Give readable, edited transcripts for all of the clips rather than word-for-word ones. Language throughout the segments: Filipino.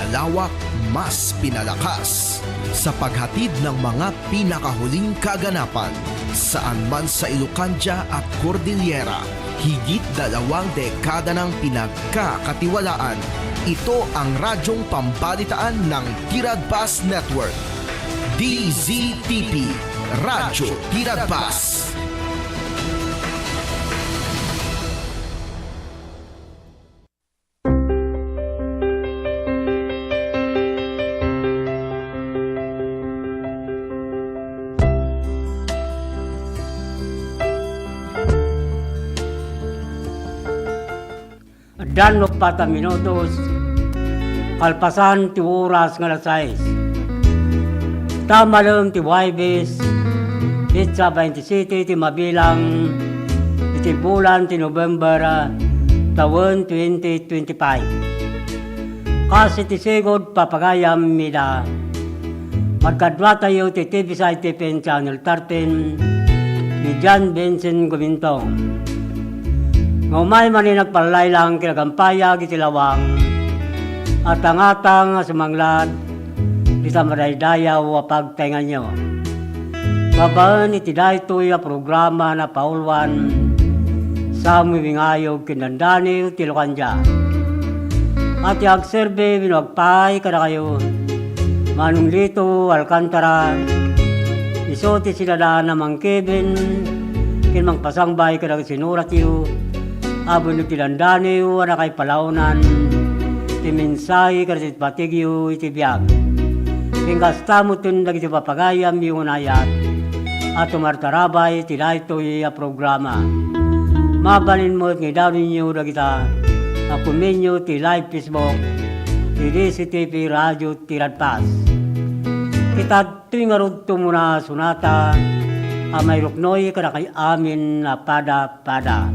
pinalawak, mas pinalakas sa paghatid ng mga pinakahuling kaganapan saan man sa Ilocania at Cordillera. Higit 2 dekada ng pinagkakatiwalaan. Ito ang radyong pambalitaan ng Tiradpas Network. DZTP, Radyo Tiradpas. Dan 4 minutos, kalpasan ti oras nga alas 6. Tamalong ti Huwebes, Pitsa 27 ti mabilang iti bulan ti November taon 2025. Kasi ti sigod papagayam mida magkadwa tayo ti TV5 TPN Channel 13 ni John Vincent Gumintong. Ngumay man nagpalay lang kinagampayag itilawang at angatang sumanglad di sa maraydayaw pagtaingan nyo. Babaan iti daytoy a programa na paulwan sa mibingayog kinandani ti Ilocania. At iagserbe binagpay kada kayo Manong Lito Alcantara iso ti sinadaan na mangkeben kinmang pasangbay kada sinurat yu abon iti landani wala kay palaunan iti mensahe kasi patigyo iti biyag. Hinggas tamutin dagiti papagayam yung unayat at tumartarabay iti daytoy a programa. Mabalin mo at ngidawin nyo dagita akumin nyo ti live Facebook ti DZTP Radio Tiradpas. Kita tuwing arudto muna sunata may ruknoy kada kay amin na pada-pada.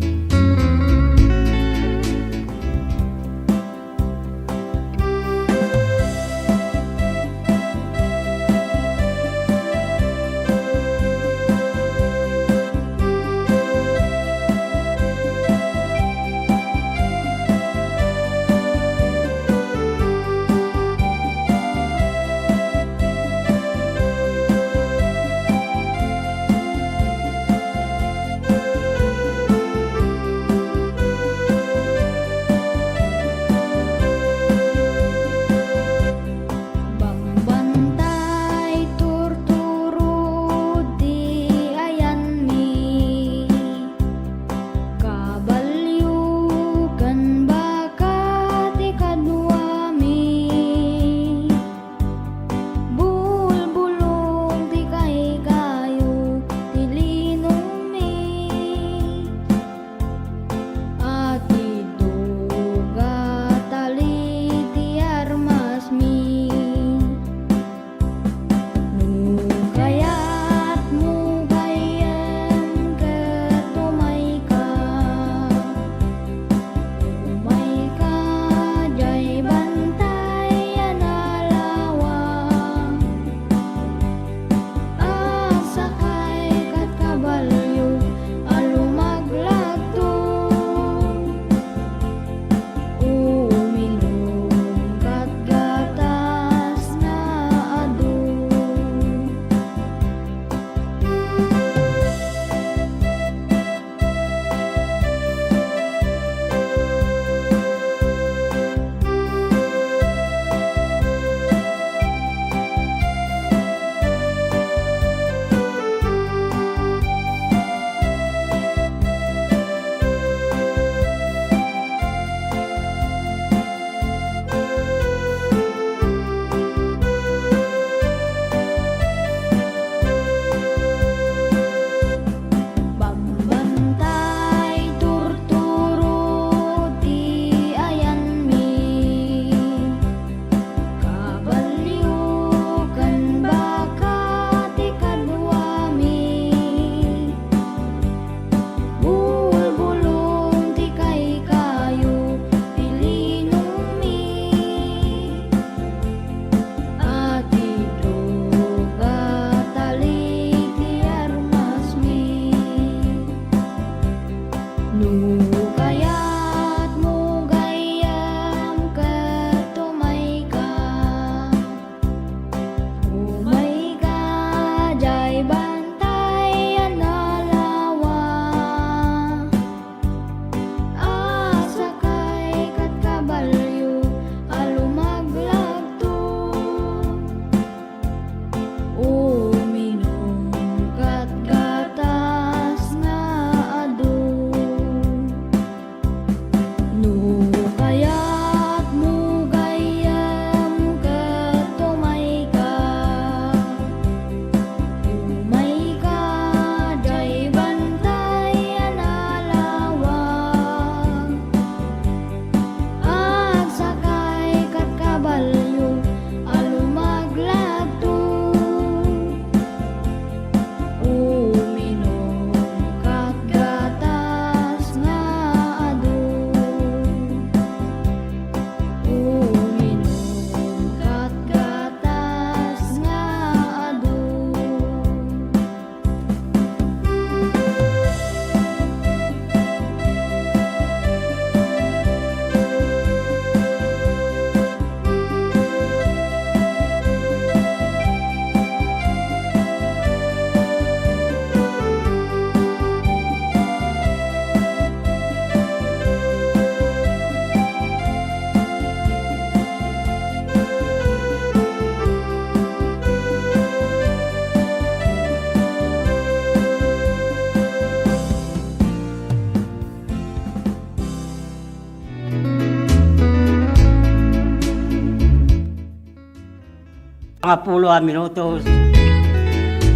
mga 10 minutos.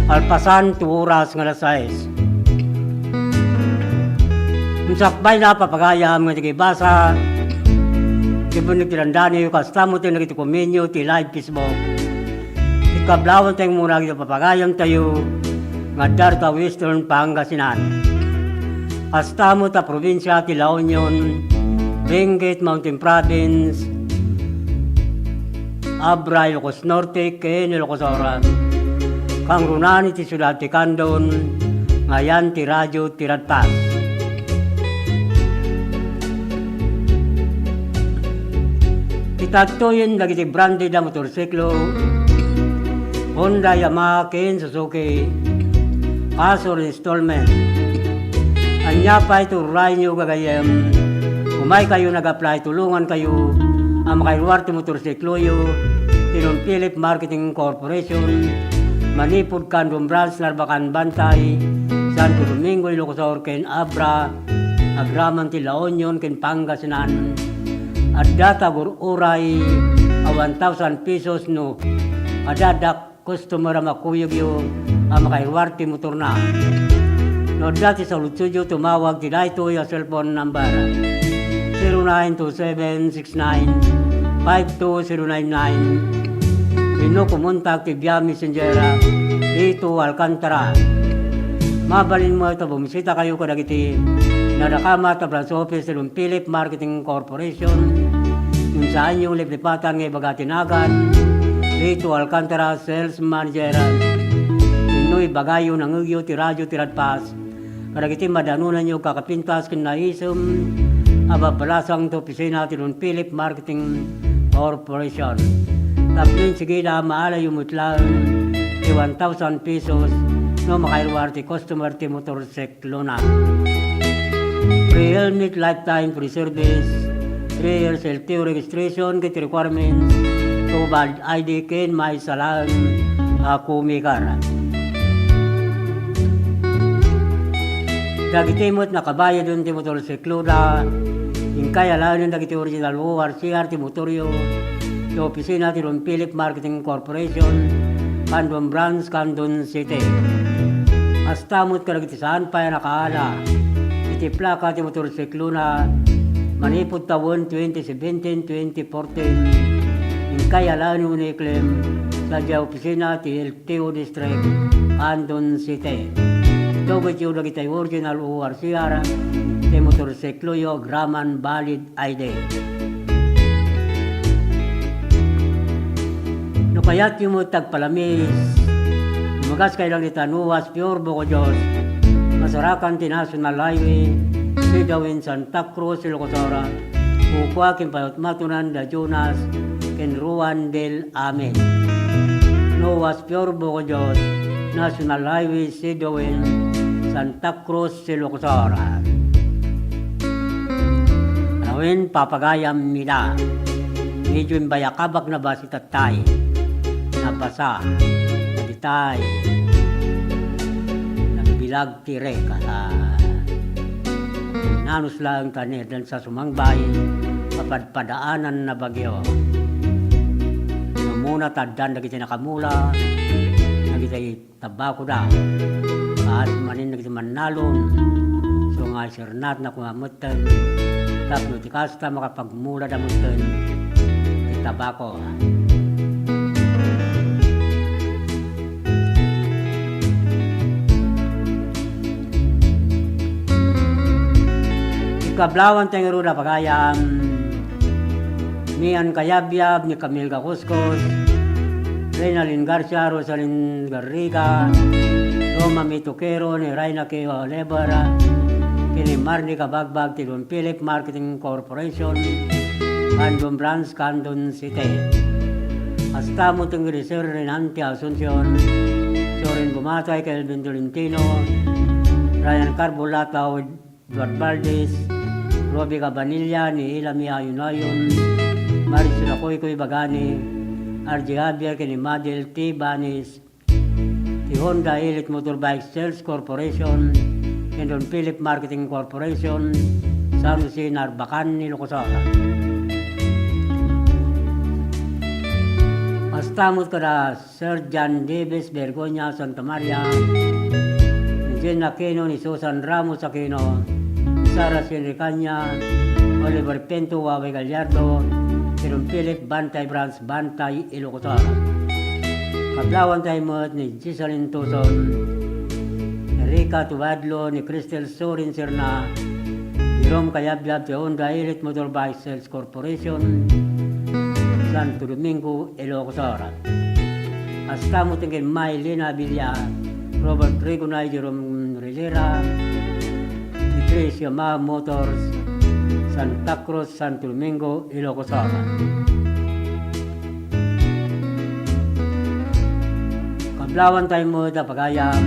Alpasan 2 oras nga alas 6. Kung sakbay na papagayam nga nagibasa, kibun nagtirandani yung kastamo tayo nagitikuminyo, ti live Facebook. Ikablawan tayong muna kita papagayam tayo, nga Darta Western Pangasinan. Kastamo ta probinsya ti La Union, Benguet Mountain Province, Abra, Ilocos Norte, Ken, Ilocos Oran. Kang runani ti Sudad ti Candon, ngayan ti Radyo ti Radpas. Itagtoyin dagiti branded na motorsiklo, Honda, Yamaha, Ken, Suzuki, Asor installment. Anya pa ito ray nyo gagayam, umay kayo nag-apply, tulungan kayo, ang makailuwarte motorsiklo yo, Tinong Philip Marketing Corporation, Manipod Candom Branch, Narbacan Bantay, Santo Domingo, Ilocos Sur, Ken Abra, Agraman ti La Union, Ken Pangasinan, at data uray a 1,000 pesos no adadak customer makuyog yung makailuwarte motor na. No dati sa Lutsudio tumawag ti daytoy a cellphone number 0927-69-52099. Pino kumontak ti via messenger dito Alcantara. Mabalin mo ito, bumisita kayo ko dagiti Nadakama ta branch office ng Philip Marketing Corporation, kung saan yung liplipatan ng Bagatinagan, dito Alcantara Sales Manager, Pinoy Bagayo ng Ugyo, Tiradyo, Tiradpas, karagiti madanunan nyo kakapintas kinaisum, ababalasang to opisina ng Philip Marketing Corporation. Taplin sige na maala yung mutlang 1,000 pesos no makailuwarte customer ti motorsiklo na. Free helmet, lifetime free service, 3 years LTO registration, get requirements, to valid ID, ken may salang kumikar. Dagiti mo't nakabayad dun ti motorsiklo na, yung kaya lang yung dagiti original ORCR ti motoryo, ti opisina ti Ron Philip Marketing Corporation, Candon Branch, Candon City. Hasta mo't karagiti saan pa yung nakaala, iti plaka ti motorsiklo na manipod tawon 2017-2014 yung kaya lang yung uniklem sa dya opisina ti LTO District, Candon City. Ito yung nagitay original ORCR ti motorsiklo yung Graman Valid ID. No kaya't yung mo tagpalamis, umagas kayo lang itanuwas, pure boko Diyos, Masarakan ti National Highway, Sidawin Santa Cruz, Ilocos Sur, Ukwa Kimpayot Matunan, Da Jonas, Ken Ruan del Amen. Nowas Pure Boko Diyos, National Highway, Sidawin Santa Cruz, Ilocos Sur. Nawin papagayam nila, medyo imbayakabak na ba si tatay, nabasa, nabitay, bilag tire kala nanus lang tanir dan sa sumangbay papadpadaanan na bagyo muna tadan na kita nakamula na kita tabako da at manin na kita manalon so nga sirnat na kumamutan tapos ti kasta makapagmula da mutan ti tabako. Kablawan tayong na pagayam ni An Kayabyab, ni Camille Cakuscos, Reynalyn Garcia, Rosalyn Garriga, Roma Mituquero, ni Raina Keo Lebara, kini Marnie Kabagbag, ti Don Philip Marketing Corporation, Candon Branch, Candon City. Hasta mo itong Grisir, Renante Asuncion, Sorin Bumatay, Kelvin Tolentino, Ryan Carbulata, Eduard Valdez, Roby Cabanilla, ni Ilami Ayunayon, Marisol Koy Bagani, RJ Javier, ni Madel T. Banis, ti Honda Elite Motorbike Sales Corporation, and Don Philip Marketing Corporation, San Jose, Narbacan, Ilocos Sur. Astamot kada Sir John Davis Bergonya Santa Maria, ni Jen Aquino, ni Susan Ramos Aquino, Sara Sinricanya, Oliver Pinto, Wawe Gallardo, Sirun Philip Bantay Branch Bantay Ilocos. Kablawan tayo mo ni Giseline Tuson, Erika Tuwadlo, ni Cristel Sorin Serna, Jerome Kayabyab, the Honda Elite Motorbike Sales Corporation, Santo Domingo, Ilocos. Hasta mo tingin Maylina Villa, Robert Rigonay, Jerome Rivera, ni Chris Yamaha Motors, Santa Cruz, Santo Domingo, Ilocos. Kablawan tayo mo da pagayam,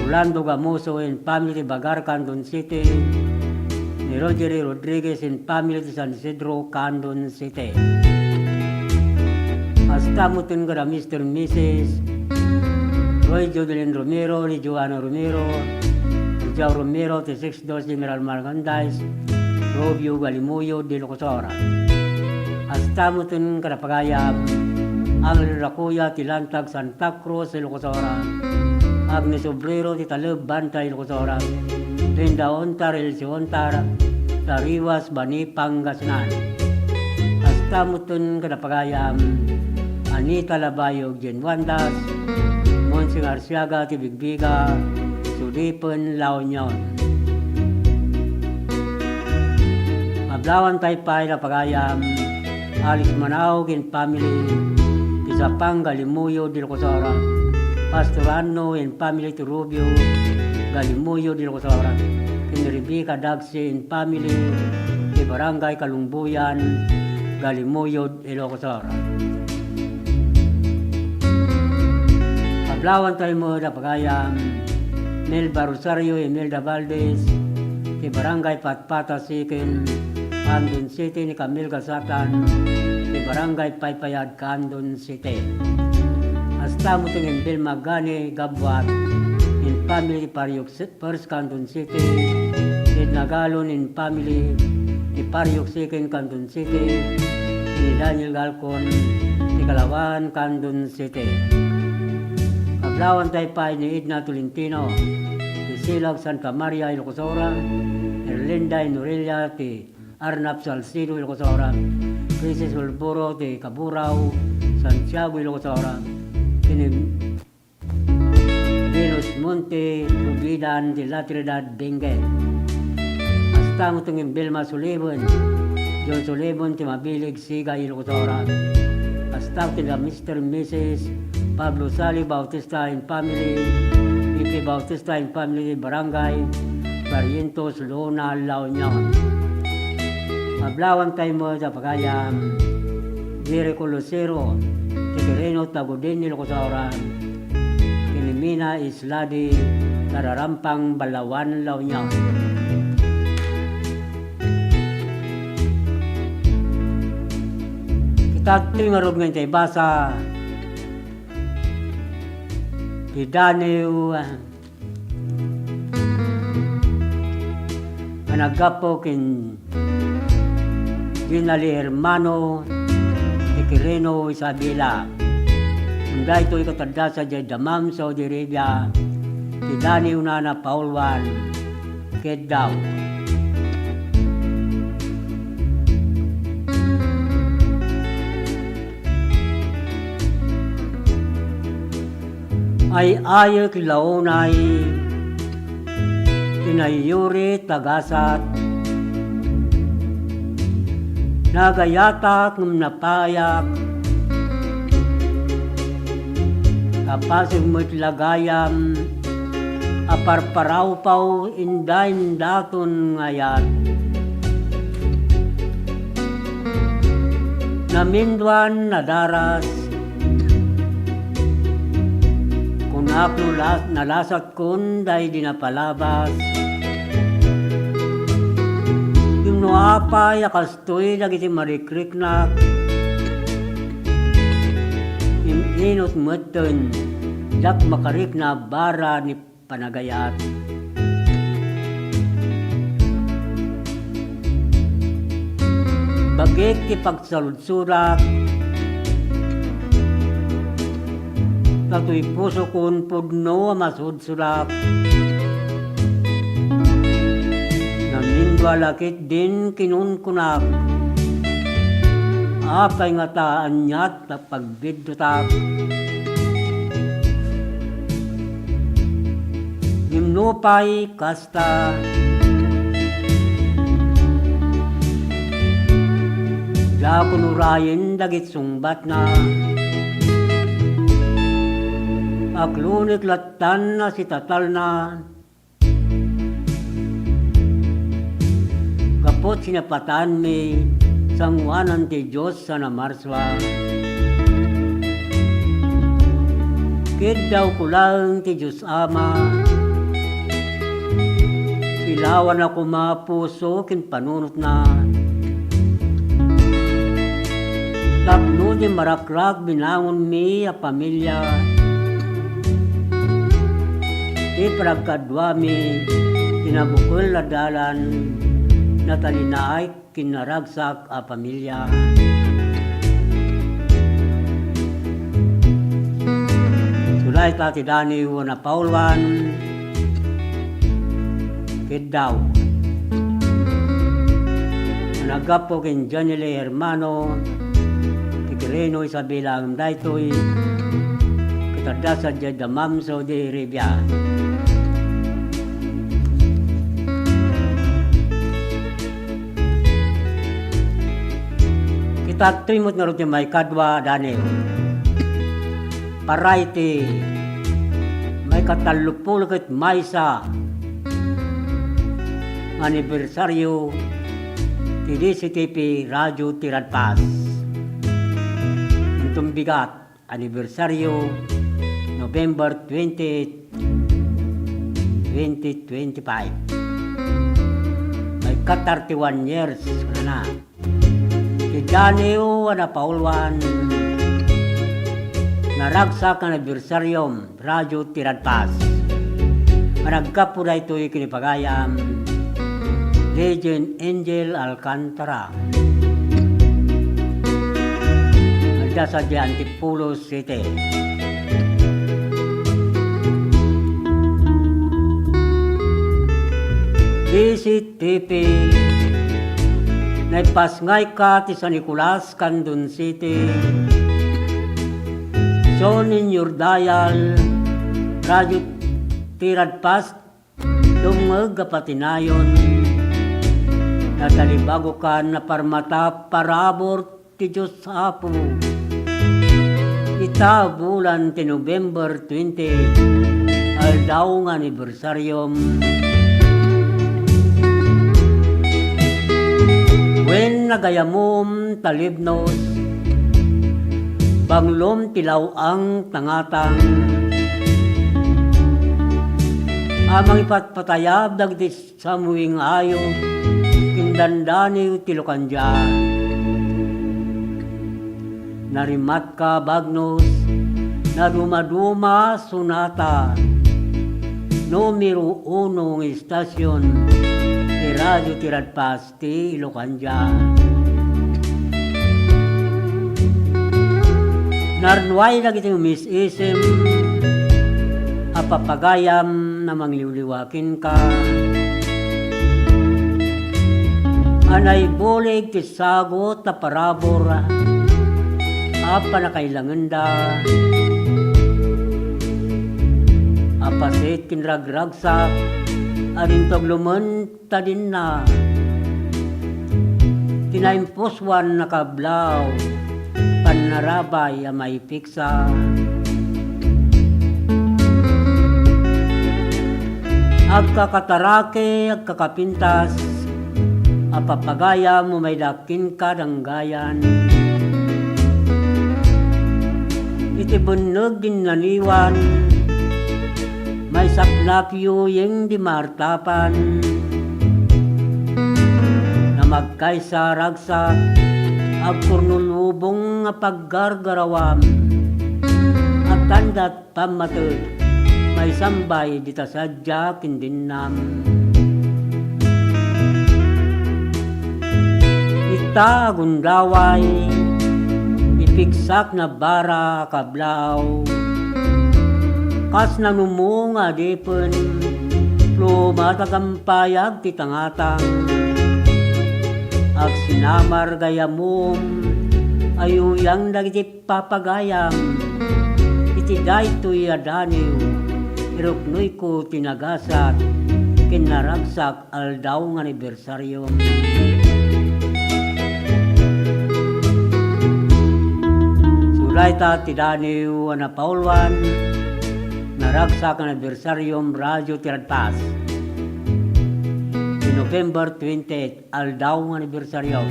Rolando Gamoso and family Bagar, Candon City, ni Roger Rodriguez and family San Isidro, Candon City. Hasta mo tin kada Mr. and Mrs. Roy Jodelin Romero, ni Joanna Romero, ni Joao Romero, ni 62 General Margandays, Robio Galimuyo, de Locosora. Hasta mo tin kada pagayam, Angel Rakuya, Tilantag, Santa Cruz, Ilocosora, Agnes Obrero, Titalub, Bantay, Ilocosora, Linda Ontar, Elsie Ontar, Tariwas, Bani, Pangasinan. Hasta mutun kadapagayam, Anita Labayog, Jen Wandas, Monsing Arsiaga, Tibigbiga, Sudipen, Laonyon. Mablawan Taypay, Napagayam, Alice Manao, Kin Family, Isapang Galimuyo, Dilocosora, Pastor Anno and family to Rubio, Galimuyo, Dilocosora, Rebecca Dagsi and family, di Barangay Kalungbuyan, Galimuyo, Ilocosora. Pablawan tayo mo na pagayam, Melba Rosario, Imelda Valdez, di Barangay Patpata Sikin, Candon City, ni Camille Gasatan, di Barangay Paypayad, Candon City. Hasta mo tingin Bill Magani, Gabwat, in family Pariok First Candon City, in Nagalon in family, di Pariok Second Candon City, ni Daniel Galcon, di Kalawan, Candon City. Kablawan Taypay ni Edna Tolentino, di Silag Santa Maria, Ilocosora, Erlinda Norelia, di Arnab Salcido, Ilocosora, Crisis Ulburo, di Caburao, Santiago, Ilocosora, Venus Monte, Rubidan, di La Trinidad, Benguet. Hasta mo tungin Belma Sulibon, John Sulibon, di Mabilig, Siga, Ilocosora. Hasta mo Mr. and Mrs. Pablo Sali Bautista and family, Pipi Bautista and family, Barangay, Barrientos, Lona, La Union. Mablawan tayo mo sa pagayam, Jericho Lucero, Tiquireno, Tagudin, Ilocosora, Kilimina, Isladi, Tararampang, Balawan, La Union. Kita tingarog ngayon tayo basa, Pidaneo, Managapo, Ginali Hermano, Tiquireno, Isabela. Handa ito ikatanda sa Jedamam, Saudi Arabia, Tidani Unana, Paulwan, Kedaw. Ay ayok launay, Tinayuri Tagasat, Nagayatak ng napayak, kapasig mo't lagayam, aparparaw-paw indayn daton ngayat. Namindwan nadaras, kung ako nalasat kun day dinapalabas, no apa yakastoy lagi si marikriknak inot meten dak makarik na bara ni panagayat bagik ti pagsaludsurak Tato'y puso kon pudno masudsulak. Namindwalakit din kinunkunak. Apay nga taan niya't na pagbiddutak. Gimnupay kasta. Da kunurayin dagit sungbat na. Aklunit latan na si tatal na. Kapot sinapatan mi sangwanan ti Diyos sa namarswa. Kid daw kulang ti Diyos Ama. Silawan ako mapuso kin panunot na. Tapno di marakrak binangon mi a pamilya. Di pragkadwa mi tinabukol na dalan na talinaay kinaragsak a pamilya. Sulay tati Dani na Paulwan Kidaw Nagapo kin Janile Hermano Tikireno Isabela ang daytoy kitadasa dyan damam Saudi Arabia. Tatrimot nga rin may kadwa Daniel. Parayti may katalupulukit maysa anibersaryo ti DCTP Radio Tiradpas. Itong bigat anibersaryo November 20, 2025. May 31 years na. Si Daniel na Paulwan naragsak ang adversaryom Radio Tiradpas. Managkapo na ito'y kinipagayam Legend Angel Alcantara. Adya sa di Antipulo City. DCTP naipasngay ka ti San Nicolas, Candon City. Sonin Yurdayal, Radio Tiradpas, Dumag Kapatinayon. Natalibago ka na parmata parabor ti Diyos Apo. Ita bulan ti November 20, aldaw nga anibersaryom. Wen nagayamom talibnos, banglom tilaw ang tangatang. Amang ipatpatayab dagdis sa muing ayo, kindandani tilokanja. Narimat ka bagnos, nadumaduma sunata, numero 1 istasyon. Radio Tiradpas ti Ilocanja. Narnuay na kitang misisim apapagayam na mangliwliwakin ka. Anay bulig ti sagot na parabor apa na kailangan da. Apasit kinragragsak aring tagluman ta din na tinaimpuswan na kablaw panarabay a may piksa. Agkakatarake, agkakapintas apapagaya mo may dakin ka danggayan. Itibunog din naniwan may saklapyo yung di martapan na magkaysa ragsak agkurnulubong nga paggargarawam at tandat pamatod may sambay dita sadya kindinam. Ita gundaway ipiksak na bara kablaw Kas nanumunga di pen lumatagampayag ti tangatang ag sinamar gayamum ayuyang dagiti papagayam iti daytoy adaniw iruknoy ko tinagasat kinaragsak aldaw nga anibersaryo. Sulay ta ti daniw na Paulwan naragsak ang anibersaryom radyo tiradpas. Di November 28, aldaw ng anibersaryo.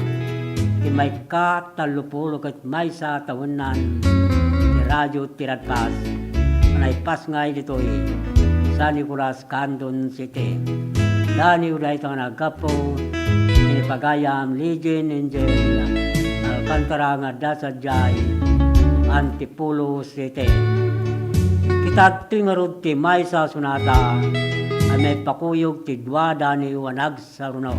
Di may katalupulo kat may sa tawanan ti radyo tiradpas. Manay pas ngay dito San Nicolas, Candon City. Dani uday ito nga nagapo inipagayam Legion Angel Alcantara nga dasadyay Antipulo City. Kita tingarod ti may sa sunata ay may pakuyog ti dwa dani wanag sa runo.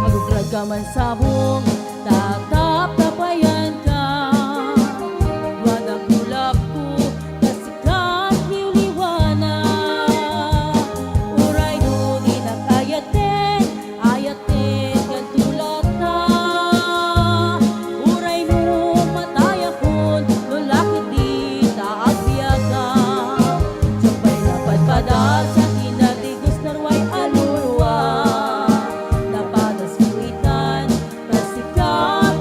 Agugrad ka man sabong tatap tapayan ka wanag ulap ko kasikat liwliwana uray no di nakayaten ayaten kan tulata uray no matayakon lulakit di taagbiyaga sabay napadpadal sa kinatigos narway alurwa napadas kuitan kasikat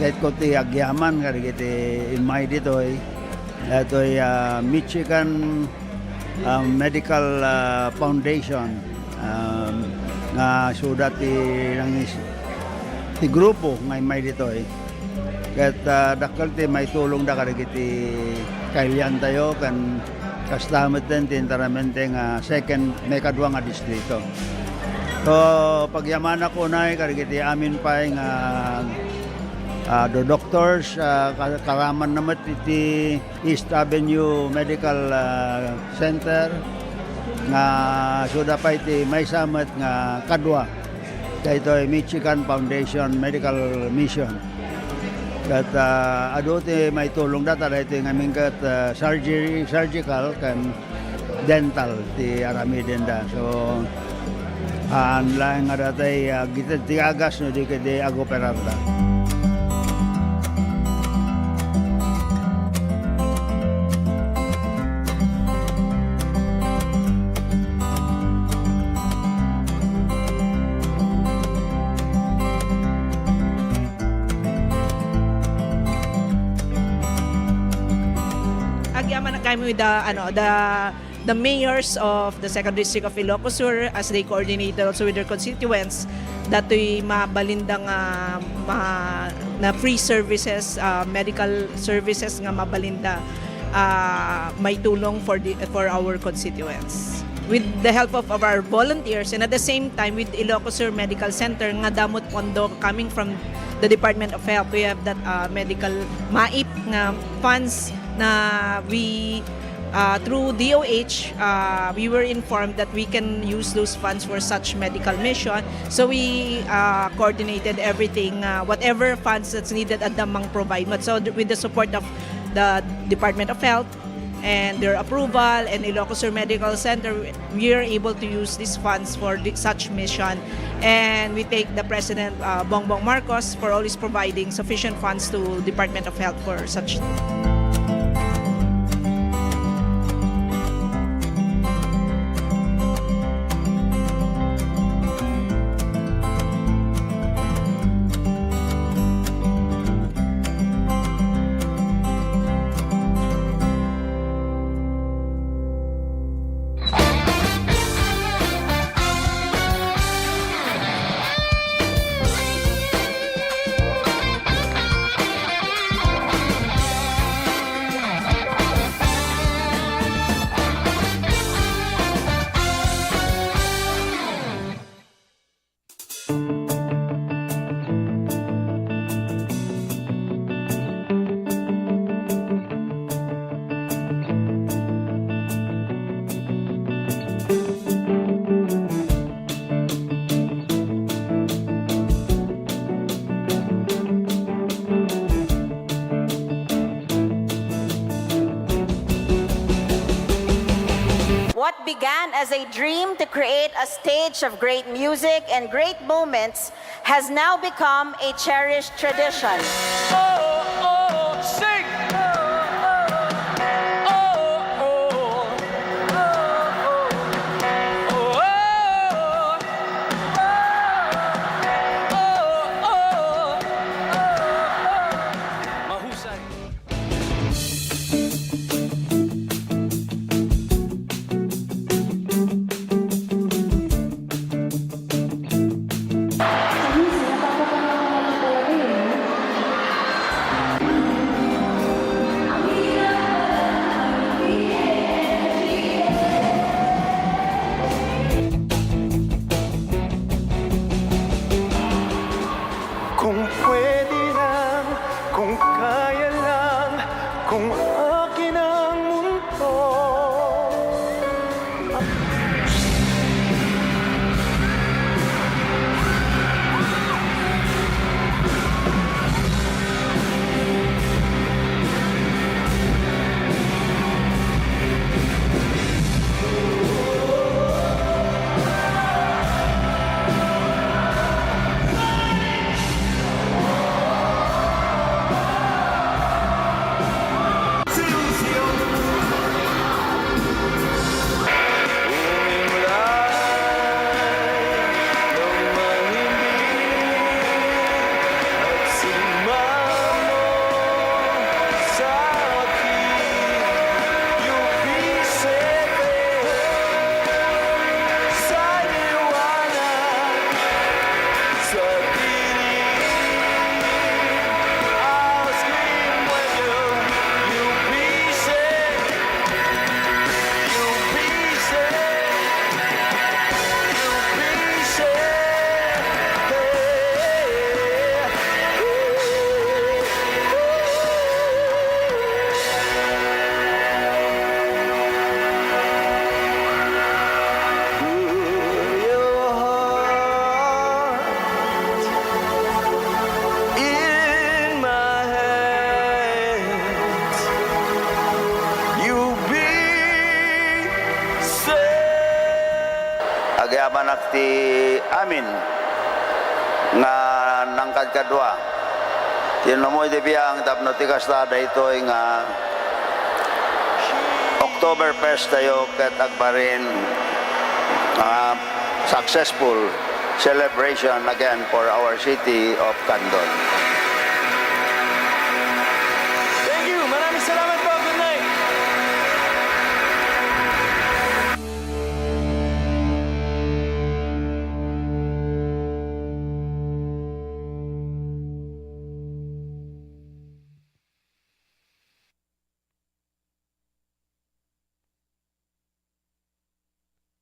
kahit ko ti agyaman karigiti imay ditoy datoy Michigan Medical Foundation nga suda ti grupo nga imay ditoy ket dakkel ti may tulong da karigiti kailian tayo kan kastamet din ti interamente nga second may kadwa nga distrito. So pagyaman ako na karigiti amin pa nga the doctors karaman naman iti East Avenue Medical Center nga suda pa iti may samet nga kadwa dahito Michigan Foundation Medical Mission. Kat ado ti may tulong data dahito yung aming kat surgical kan dental ti aramidin da. So ang lang nga datay kita ti agas no di kadi agoperar da. Agyaman na kami with the mayors of the second district of Ilocos Sur as they coordinated also with their constituents datoy mabalindang na free services, medical services nga mabalinda may tulong for our constituents. With the help of our volunteers and at the same time with Ilocos Sur Medical Center nga damot pondo coming from the Department of Health, we have that medical MAIP nga funds na we through DOH we were informed that we can use those funds for such medical mission, so we coordinated everything, whatever funds that's needed at Damang provide. But so with the support of the Department of Health and their approval and Ilocos Sur Medical Center, we are able to use these funds for such mission. And we take the President Bongbong Marcos for always providing sufficient funds to Department of Health for such. What began as a dream to create a stage of great music and great moments has now become a cherished tradition. Agyaman ti amin nga nangkad kadwa. Tinumoy di biyang tapno ti kastada ito nga October 1st tayo ket agbarin successful celebration again for our city of Candon. Thank you. Maraming salamat po. Good night.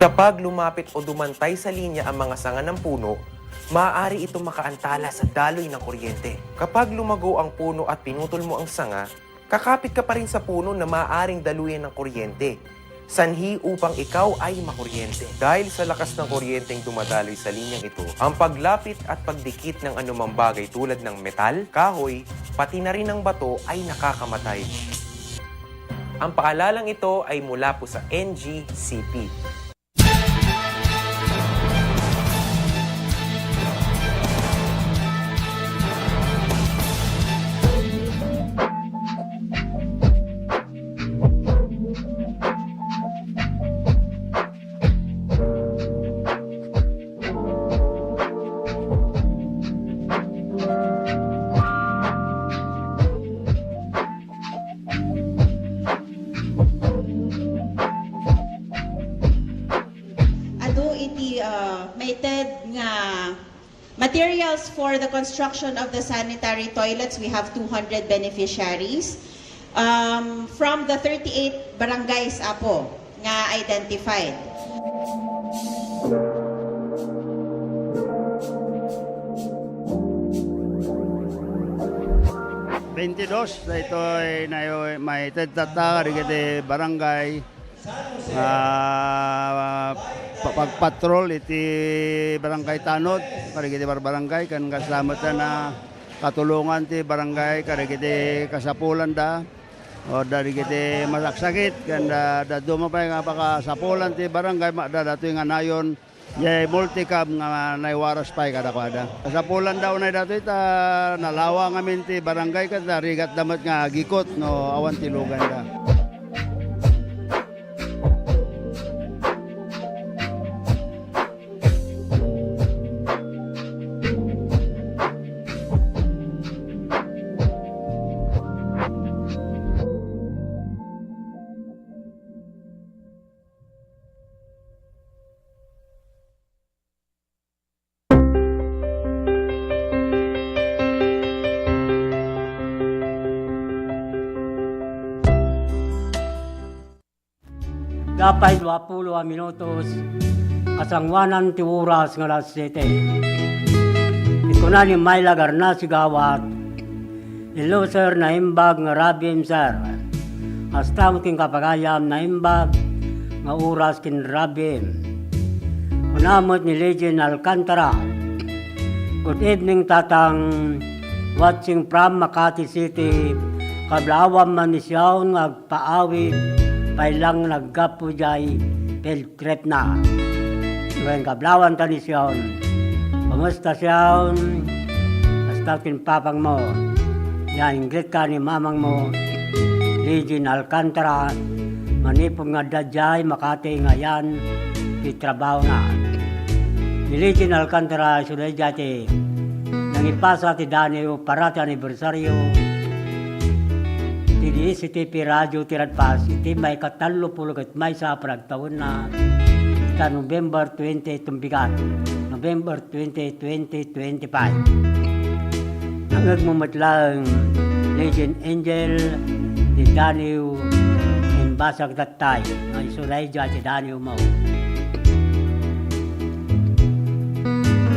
Kapag lumapit o dumantay sa linya ang mga sanga ng puno, maaari itong makaantala sa daloy ng kuryente. Kapag lumago ang puno at pinutol mo ang sanga, kakapit ka pa rin sa puno na maaaring daluyan ng kuryente. Sanhi upang ikaw ay makuryente. Dahil sa lakas ng kuryenteng dumadaloy sa linyang ito, ang paglapit at pagdikit ng anumang bagay tulad ng metal, kahoy, pati na rin ng bato ay nakakamatay. Ang paalalang ito ay mula po sa NGCP. Materials for the construction of the sanitary toilets, we have 200 beneficiaries. From the 38 barangays apo nga identified. Sa ito ay may tedtata kadi barangay pagpatrol iti barangay Tanod karigiti barangay kan kaslamatan na katulungan ti barangay karigiti kasapulan da o dari kiti masaksakit kan da dumapay nga pakasapulan ti barangay da datoy nga nayon yay multicab nga naiwaras pay kada. Kasapulan daw na datoy ta nalawa ngamin ti barangay kada rigat damat nga gikot no awan ti lugan da. Dapat 20 minutos kasangwanan ti oras nga alas 7. Ikuna ni Mayla Garna sigawat iluser na imbag nga rabim sir. Hasta mo king kapagayam na imbag nga oras kin rabim. Kunamot ni Legend Alcantara. Good evening tatang watching from Makati City. Kablawam man ni siyaon nga agpaawit pailang naggapo jay peltrep na. Ngayon kablawan ta ni siyaon. Kamusta siyaon? Basta kinpapang mo. Yan, ingrit ka ni mamang mo. Legend Alcantara. Manipong nga dadyay, Makati nga yan. Itrabaho na. Ni Legend Alcantara, sunay jati. Nangipasa ti Danio, parati anibersaryo. Tidi CTP Radio Tiradpas, iti may katalupulog at may sa pragtaon na ita November 20 tumbigat, November 20, 2025. Nangagmumatlang Legend Angel ni Danio Imbasag Tatay, ang isulay dyan si Danio mo.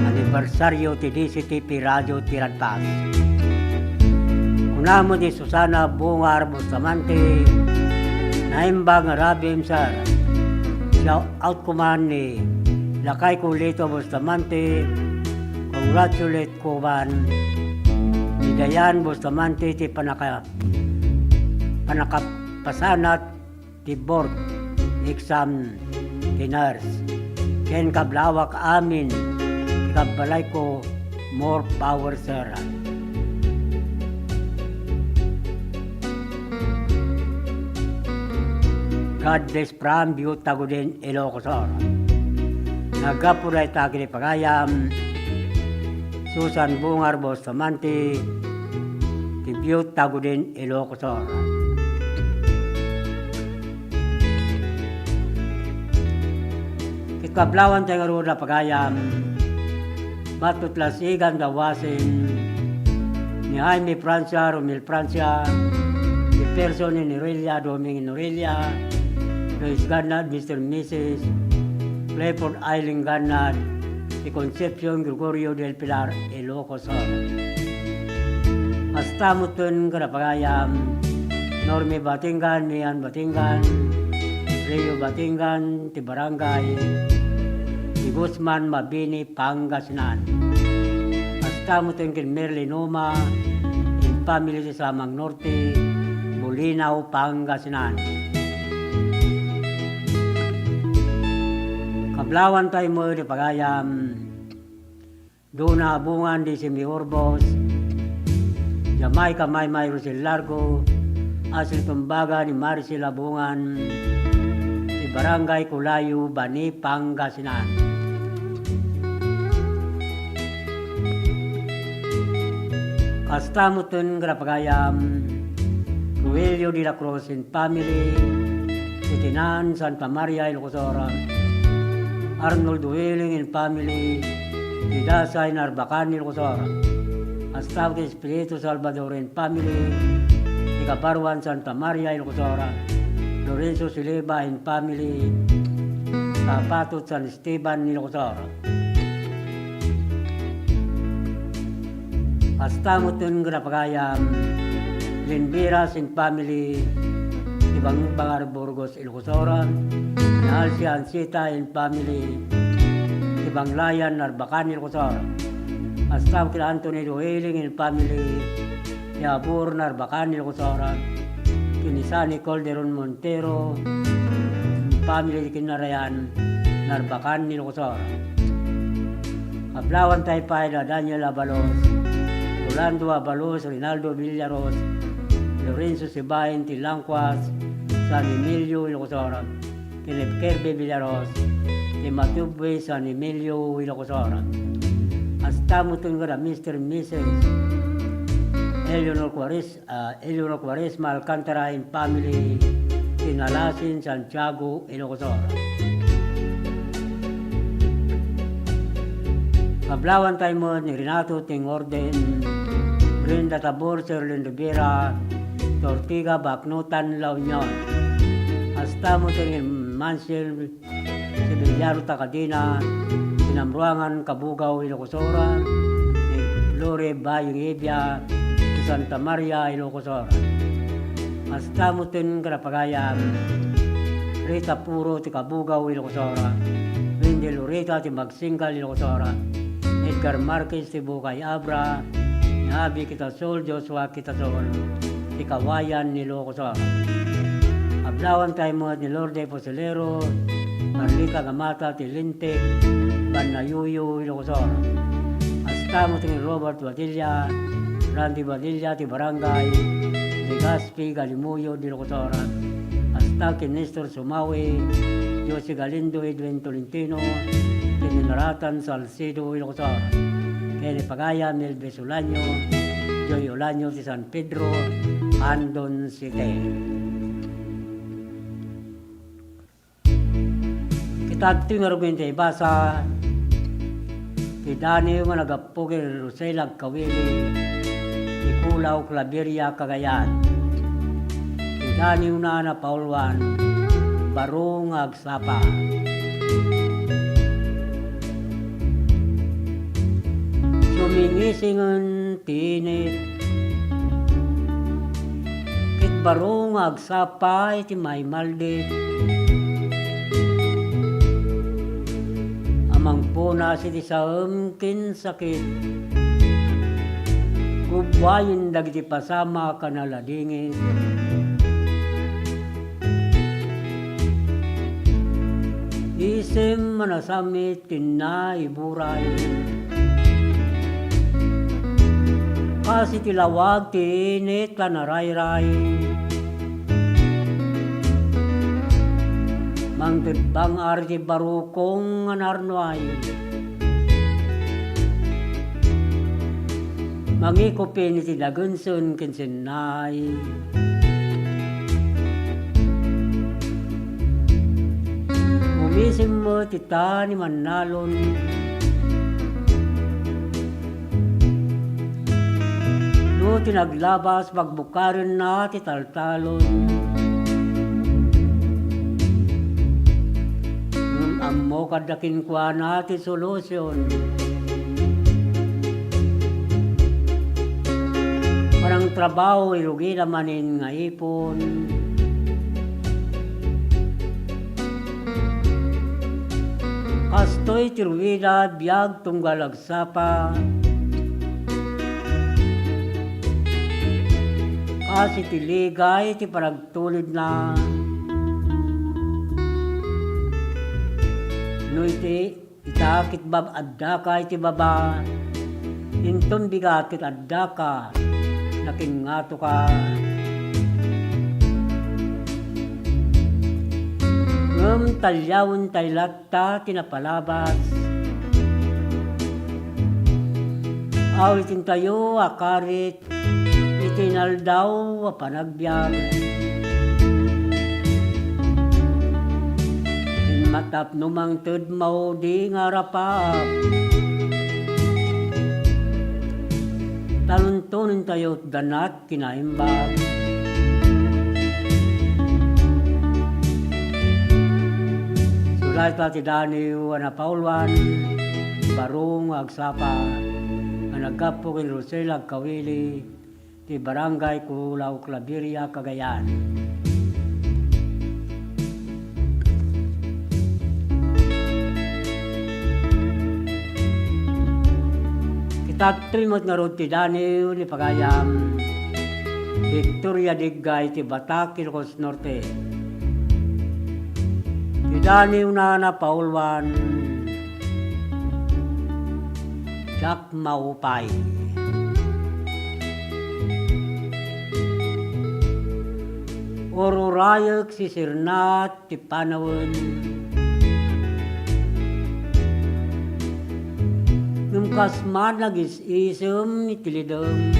Anibersaryo ti CTP Radio Tiradpas. Unamo ni Susana Bungar Bustamante, naimbag nga rabim sir. Shout out ko man ni Lakay Kulito Bustamante, congratulate ko man ni Dayan Bustamante ti panakapasanat ti board exam ti nurse. ken kablawak amin, kabalay ko, more power sir. God bless from Biyut Tagudin, Ilocos Sur. Nagapulay tagili pagayam, Susan Bungar Bustamante, Biyut Tagudin, Ilocos Sur. Kablawan tayo nga na pagayam, matutlasigan dawasin ni Jaime Francia, Romil Francia, ni Person ni Norelia, Domingin Norelia, Luis Ganad, Mr. Mrs. Clifford Eileen Ganad, si Concepcion Gregorio del Pilar, Ilocos Sur. Hasta mo tun ka na pagayam, Norme Batingan, Mian Batingan, Rio Batingan, ti Barangay, ti Guzman, Mabini, Pangasinan. Hasta mo ito yung Merlin Noma, in family sa Samang Norte, Bulinaw, Pangasinan. Kablawan tayo mo di pagayam, doon na bungan di si Mihorbos, Jamaica, Maymay, Rosel Largo, Asil Tumbaga ni Maricel Abungan, Barangay Kulayu, Bani, Pangasinan. Kastamutin Grapagayam, Ruelio de la Cruz and Family, Titinan, Santa Maria, Ilocos Sur, Arnold Dueling and Family, Didasay, Narbacan, Ilocos Sur, Astauti Espiritu Salvador and Family, Ikaparwan, Santa Maria, Ilocos Sur, Lorenzo Silva and Family, Papatot San Esteban, Ilocos Sur. Kastamutin Grapagayam, Linbiras and Family, Ibang Bangar Burgos, Ilocos Sur, Alcia Ansita and Family, Ibang Layan, Narbacan, Ilocos Sur. Kastamutin Anthony Dueling and Family, Yabur, Narbacan, Ilocos Sur. Kinisani Calderon Montero, family Kinarayan, Narbacan, Ilocos Sur. Kablawan Taypay na Daniel Abalos, Rolando Abalos, Rinaldo Villaros, Lorenzo Sibayan, Tilangquas, San Emilio, Ilocos Sur. Philip Kirby Villaros, Timatubwe, San Emilio, Ilocos Sur. Hasta mo tunggara Mr. and Mrs. Eleanor Quaresma Alcantara and Family, Tinalasin, Santiago, Ilocos Sur. Kablawan tayo mo ni Renato Tingorden, Brenda Tabor, Sherlyn Rivera, Tortiga, Baknutan, La Union. Hasta mo tingin Mansell, Sevillaro, Takadina, Tinamruangan, Kabugaw, Ilocos Sur, Lore, Bayong Ebia, Santa Maria, Ilocos Sur. Hasta mo tin Grapagayam, Rita Puro, ti Kabugaw, Ilocos Sur. Wendy Loreta, ti Magsingal, Ilocos Sur. Edgar Marquez, ti Bukay Abra, Abi Kitasol, Joshua Kitasol, ti Kawayan, Ilocos Sur. Ablawan tayo mo ni Lorde Poselero, Marlica Gamata, ti Lintek, Banayuyo, Ilocos Sur. Hasta mo tin Robert Badilla, Randy Badilla, ti Barangay, Legaspi, Galimuyo, Ilocos Sur. Hasta kay Nestor Sumawi, Jose Galindo, Edwin Tolentino, Tininaratan, Salcedo, Ilocos Sur. Kay Pagaya, Melves Ulanyo, Joy Ulanyo, ti San Pedro, Andon City. Kita ito nga rin tayo basa, Dani nga nagapugil Roselag Kawili, Ikulaw Claveria Cagayan. Dani una na Paulwan, Barong Agsapa. Sumingisingan tinit, Kit Barong Agsapa iti may maldit. Mangpuna si tisaamkin sakit, kubayin dagiti pasama kanaladingin. Isem manasamit tinna iburay. Kasi tilawag tinit kanarayray. Mangtibang arti barukong anarnoay. Mangikupin iti dagunsun kinsinay. Umisim mo tita ni Manalon. No tinaglabas magbukarin na titaltalon. Ammo kadakin kwa na ti solusyon. Parang trabaho irugi namanin nga ipon. Kastoy tiruwida biyag tunggal agsapa. Kasi tiligay ti paragtulid na. No iti itakit bab adda ka iti baba. Inton bigatit adda ka. Nakingato ka. Ngem talyawon taylatta tinapalabas. Awitin tayo akarit. Itinal daw panagbiag. Matap numang tud mau di ngarapap. Taluntunin tayo danat kinaimbag. Sulay pati daniw na paulwan, barong agsapa, anagapo kin Rosel agkawili, ti barangay Kulaw Claveria, Cagayan. Tatrimot nga rod ti Daniw ni Pagayam, Victoria Digay ti Batak, Ilocos Norte. Ti Daniw na Paulwan, Jack Maupay. Ororayag si Sirnat ti Panawon. Nung kasman nag-isisem ni Tilidom.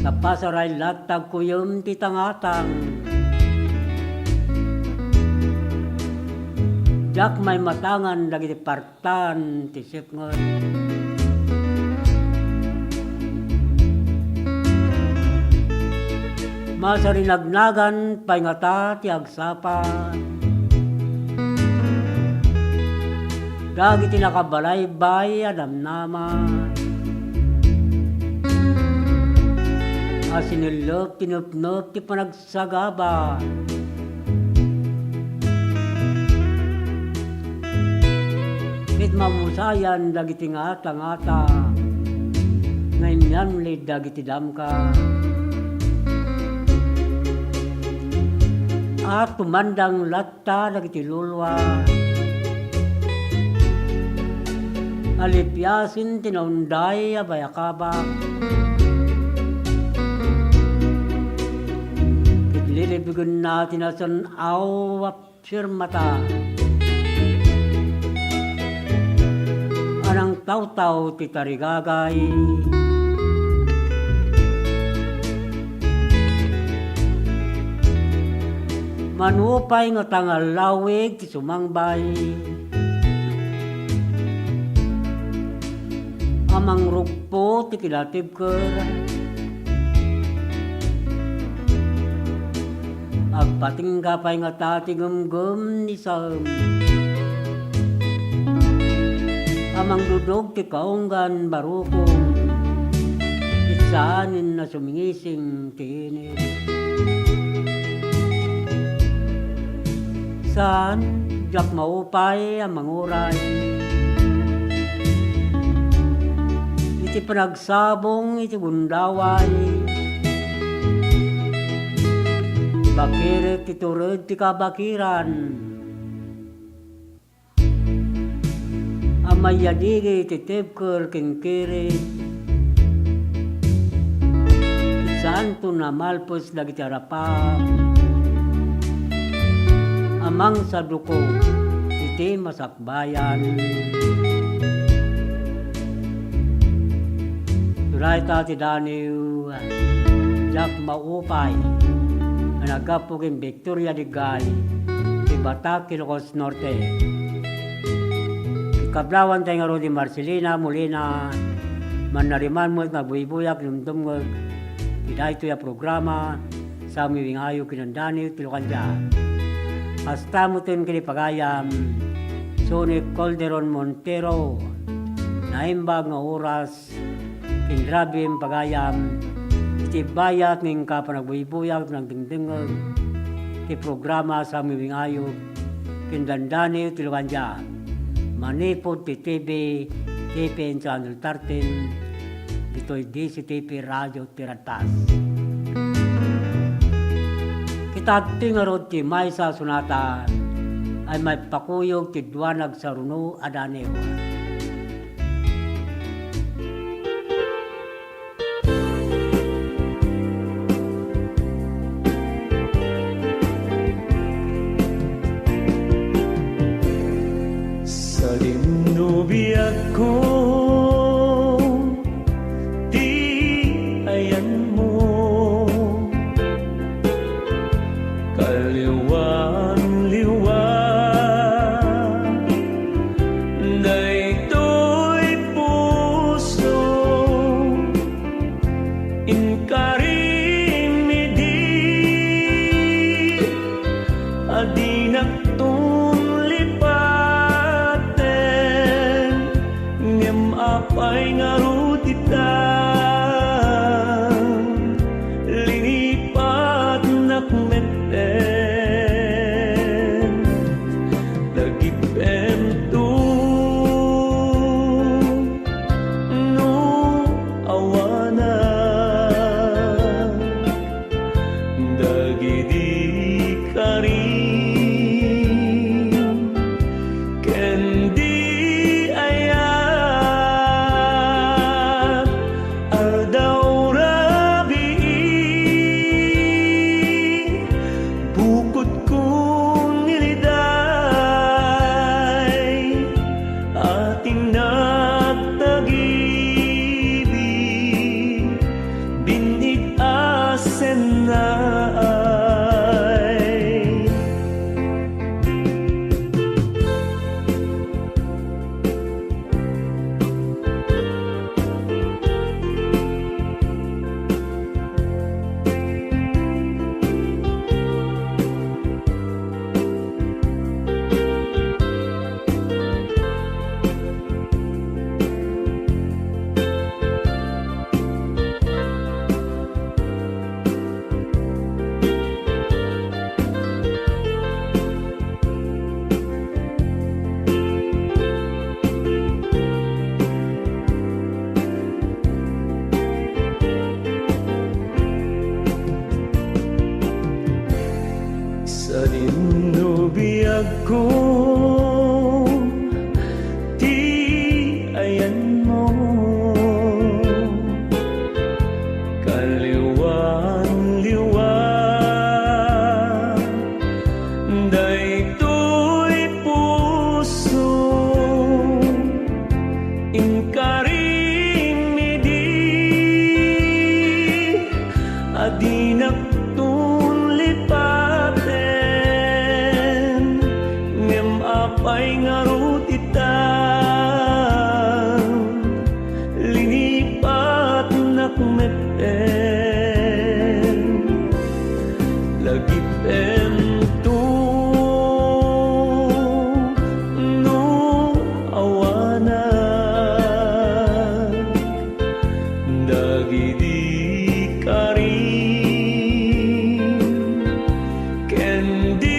Kapasaray latag kuyom ti tangatang. Jak may matangan dagiti partan ti sipngon. Masarinagnagan paingata ti agsapa. Dagiti nakabalaybay adam nama. Asinilok tinupnop ti panagsagaba. Kit mamusayan dagiti ngata-ngata. Ngayon yan ulit dagiti damka. At tumandang latta dagiti lulwa. Alipyasin tinaunday abayakabak. Kitlilibigun natin asan awap sirmata. Anang taw-taw titarigagay. Manupay nga tangalawig ti sumangbay. Amang rugpo ti kilatib ker. Agpatinggapay nga tati gum-gum ni sam. Amang dudog ti kaunggan barukong. Isaanin na sumingising ti init. Saan jak maupay ang manguray. Iti panagsabong iti gundaway. Bakire titurod ti kabakiran. Amayadigi ti tepker kinkiri. Santo na malpos dagiti arapam. Amang saduko iti masakbayan. Turay ta ti Daniel Jack Maupay na nagapugin Victoria de Gal ti Batak, Ilocos Norte. Kablawan tayo nga ro di Marcelina Molina manariman mo at magbuibuyak lumdumog ti dahito ya programa sa miwingayo kinandani Tilokanja. Hasta mo tin kinipagayam Sonic Calderon Montero naimbag nga oras kinrabim pagayam iti bayat ng kapanagbuibuyak ng dingdingog ti programa sa miwingayo kinandani Tilokanja. Manipod ti TV, TPN Channel 13, dito'y DCTV Radio Tiratas. Kita tingarod ti Maysa Sunata ay may pakuyog ti Duanag sa Runo Adanewa. Sa linubiyag ko, di ayan mo, kaliwan-liwa, na ito'y puso, inkarimidi, adinak apay nga rutitan linipat nakmeten lagipem tu no awana dagidi karim kendi sa linubiyag ko, di ayan mo, kaliwan-liwa, na ito'y puso, inkarimidi, adinak apay nga rutitan linipat nakmeten lagipem tu no awana dagidi karim kendi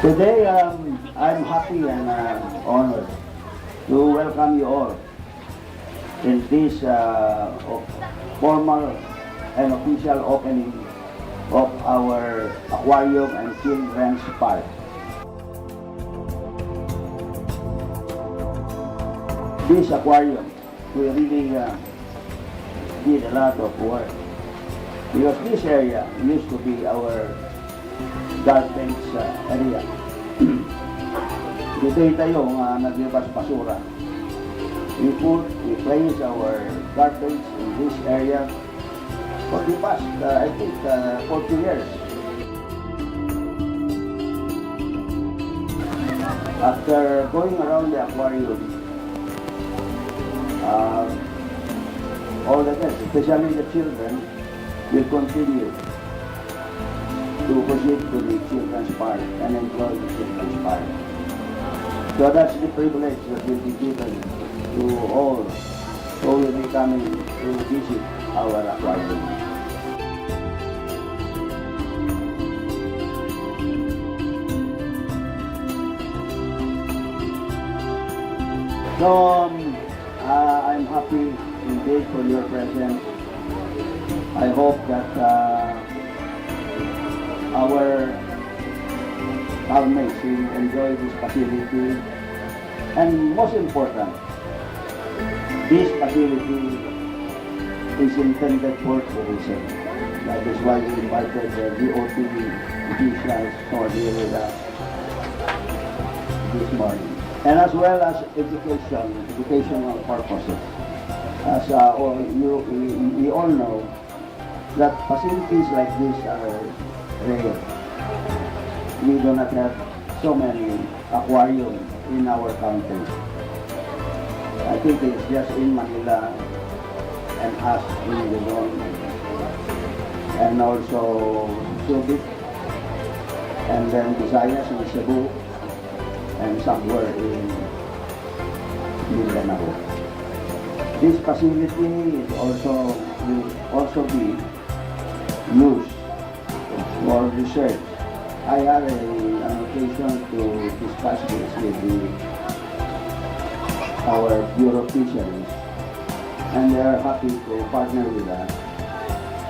Today, I'm happy and honored to welcome you all in this formal and official opening of our aquarium and children's park. This aquarium, we really did a lot of work because this area used to be our garbage area. Dito yung tayo naglibas basura. We place our garbage in this area for the past, I think, 40 years. After going around the aquarium, all the guests, especially the children, will continue to proceed to the children's park and enjoy the children's park. So that's the privilege that will be given to all who will be coming to visit our aquarium. So I'm happy indeed for your presence. I hope that our housemates will enjoy this facility. And most important, this facility is intended for tourism. That is why we invited the DOT officials for here with us this morning. And as well as educational purposes. As we all know that facilities like this are rare. We do not have so many aquariums in our country. I think it's just in Manila and us in Luzon and also Subic and then Visayas and Cebu and somewhere in Mindanao. This facility will also be used for research. I had an occasion to discuss this with our Bureau of Fisheries, and they are happy to partner with us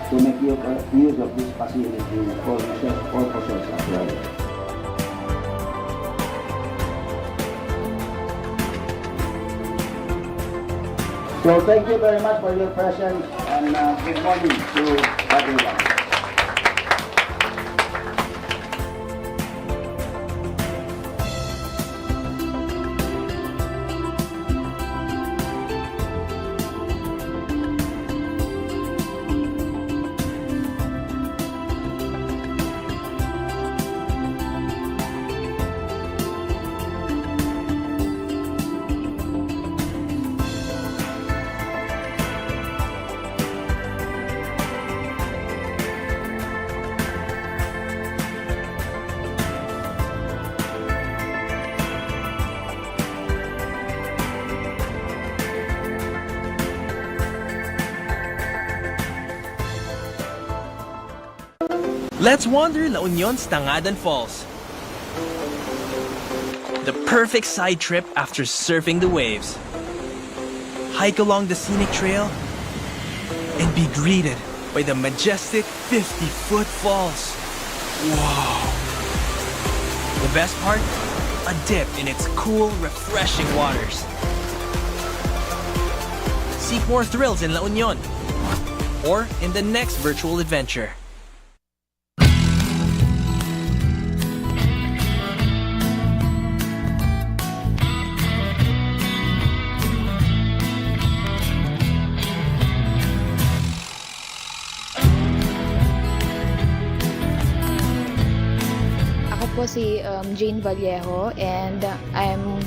to make use of this facility for research purposes as well. So thank you very much for your presence and good morning to everyone. Let's wander La Union's Tangadan Falls. The perfect side trip after surfing the waves. Hike along the scenic trail and be greeted by the majestic 50-foot falls. Wow! The best part? A dip in its cool, refreshing waters. Seek more thrills in La Union or in the next virtual adventure. Po si Jane Vallejo and I'm